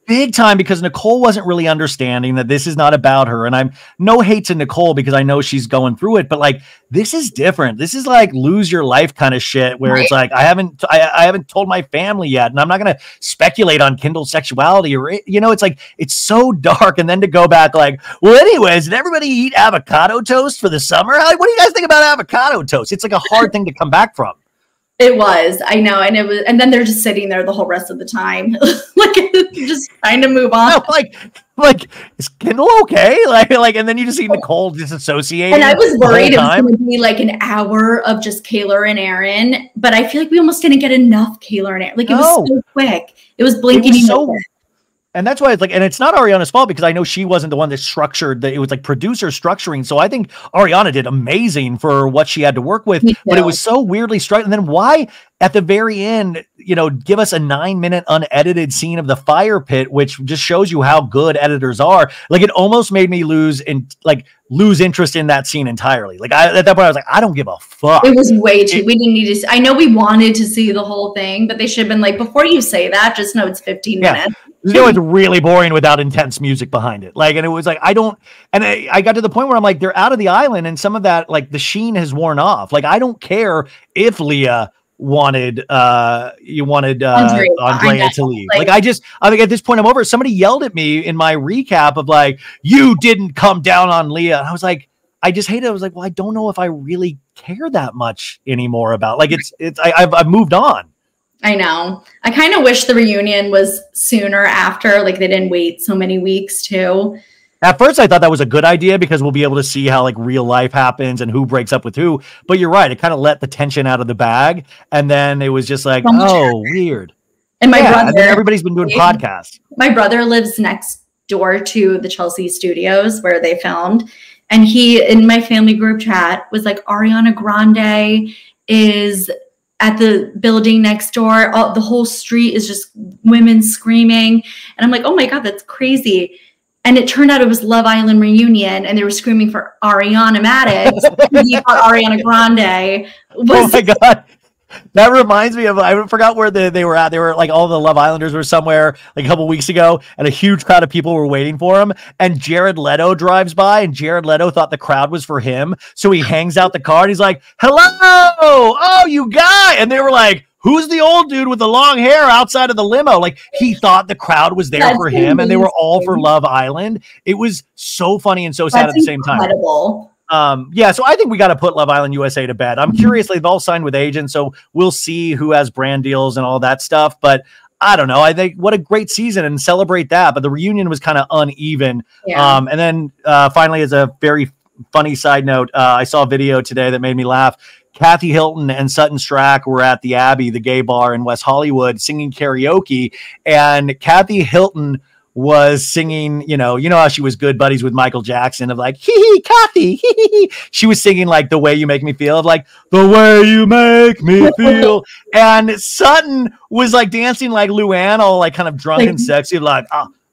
Big time, because Nicole wasn't really understanding that this is not about her. And I'm no hate to Nicole because I know she's going through it, but like, this is different. This is like lose your life kind of shit where it's like, I haven't told my family yet. And I'm not going to speculate on Kindle's sexuality or, it's like, it's so dark. And then to go back like, well, anyways, did everybody eat avocado toast for the summer? Like, what do you guys think about avocado toast? It's like a hard thing to come back from. It was, I know. And then they're just sitting there the whole rest of the time, like just trying to move on. No, like is Kindle okay? Like, and then you just see Nicole disassociating. And I was worried it was going to be like an hour of just Kayla and Aaron, but I feel like we almost didn't get enough Kayla and Aaron. Like it was so quick. It was blinking. And that's why it's like, and it's not Ariana's fault because I know she wasn't the one that structured it was like producer structuring. So I think Ariana did amazing for what she had to work with, but it was so weirdly structured. And then why at the very end, give us a 9-minute unedited scene of the fire pit, which just shows you how good editors are. Like it almost made me lose interest in that scene entirely. Like at that point I was like, I don't give a fuck. It was way too, we didn't need to I know we wanted to see the whole thing, but they should have been like, before you say that, just know it's 15 minutes. It's really boring without intense music behind it. Like, and it was like, I got to the point where I'm like, they're out of the island and some of that, like the sheen has worn off. Like, I don't care if Leah wanted Andrea to leave. Like I think at this point I'm over. Somebody yelled at me in my recap of like, you didn't come down on Leah. And I was like, I just hate it. I was like, well, I don't know if I really care that much anymore about like I've moved on. I know. I kind of wish the reunion was sooner after, like they didn't wait so many weeks too. At first, I thought that was a good idea because we'll be able to see how like real life happens and who breaks up with who. But you're right. It kind of let the tension out of the bag. And then it was just like, weird. And my brother, and then everybody's been doing podcasts. My brother lives next door to the Chelsea studios where they filmed. And he, in my family group chat, was like, Ariana Grande is at the building next door. The whole street is just women screaming. And I'm like, oh my God, that's crazy. And it turned out it was Love Island reunion, and they were screaming for Ariana Madix. Ariana Grande. Oh my God. That reminds me of, I forgot where they were at. They were like, all the Love Islanders were somewhere like a couple weeks ago, and a huge crowd of people were waiting for him. And Jared Leto drives by, and Jared Leto thought the crowd was for him. So he hangs out the car and he's like, hello. Oh, you guy. And they were like, who's the old dude with the long hair outside of the limo? Like, he thought the crowd was there for him, and they were all for Love Island. It was so funny and so sad at the same time. Yeah, so I think we got to put Love Island USA to bed. I'm curious, they've all signed with agents, so we'll see who has brand deals and all that stuff. But I don't know. I think what a great season, and celebrate that. But the reunion was kind of uneven. Yeah. And then finally, as a very funny side note, I saw a video today that made me laugh. Kathy Hilton and Sutton Strack were at the Abbey, the gay bar in West Hollywood, singing karaoke, and Kathy Hilton was singing, you know how she was good buddies with Michael Jackson of like, hee hee, Kathy, hee hee hee. She was singing like The Way You Make Me Feel, of like, the way you make me feel. And Sutton was like dancing like Luann, all like kind of drunk and sexy, like,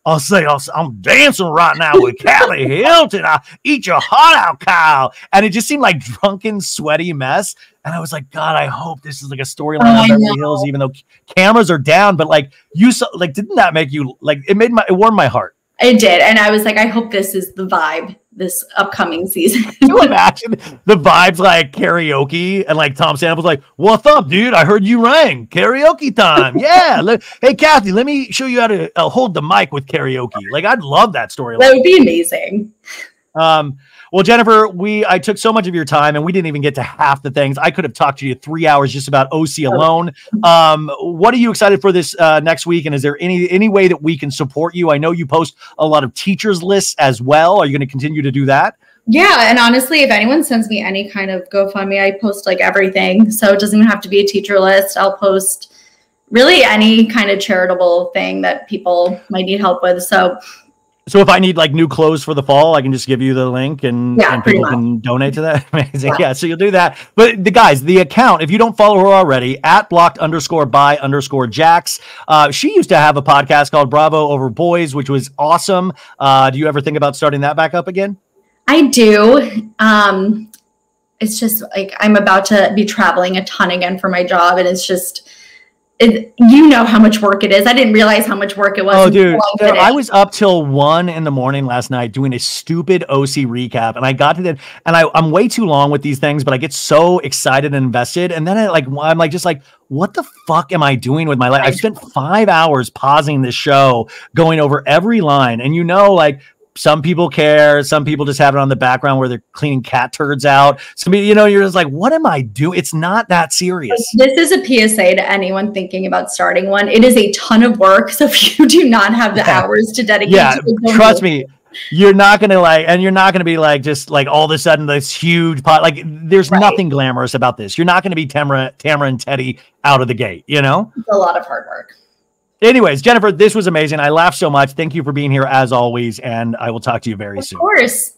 I'm dancing right now with Kathy Hilton. I eat your heart out, Kyle. And it just seemed like drunken, sweaty mess. And I was like, God, I hope this is like a storyline on Beverly Hills, even though cameras are down. But like, you saw, like, didn't that make you like? It warmed my heart. It did, and I was like, I hope this is the vibe this upcoming season. Can you imagine the vibes like karaoke and like Tom Sandoval's like, what's up, dude? I heard you rang. Karaoke time. Yeah. Hey, Kathy, let me show you how to hold the mic with karaoke. Like, I'd love that storyline. That would be amazing. Well, Jennifer, I took so much of your time, and we didn't even get to half the things. I could have talked to you 3 hours just about OC alone. What are you excited for this next week? And is there any way that we can support you? I know you post a lot of teachers lists as well. Are you going to continue to do that? Yeah. And honestly, if anyone sends me any kind of GoFundMe, I post like everything. So it doesn't even have to be a teacher list. I'll post really any kind of charitable thing that people might need help with. So if I need like new clothes for the fall, I can just give you the link and people can donate to that. Amazing. Yeah. So you'll do that. But the account, if you don't follow her already, @blocked_by_Jax. She used to have a podcast called Bravo Over Boys, which was awesome. Do you ever think about starting that back up again? I do. It's just like, I'm about to be traveling a ton again for my job. And it's just, you know how much work it is. I didn't realize how much work it was. Oh, dude, I was up till 1 a.m. last night doing a stupid OC recap, and I got to that, and I'm way too long with these things, but I get so excited and invested, and then I'm like, what the fuck am I doing with my life? I've spent 5 hours pausing this show, going over every line, and some people care. Some people just have it on the background where they're cleaning cat turds out. Some people, you're just like, what am I doing? It's not that serious. This is a PSA to anyone thinking about starting one. It is a ton of work. So if you do not have the hours to dedicate to it, trust me, you're not going to be like, just like all of a sudden this huge pot. Like, there's nothing glamorous about this. You're not going to be Tamara and Teddy out of the gate, It's a lot of hard work. Anyways, Jennifer, this was amazing. I laughed so much. Thank you for being here as always, and I will talk to you very soon. Of course.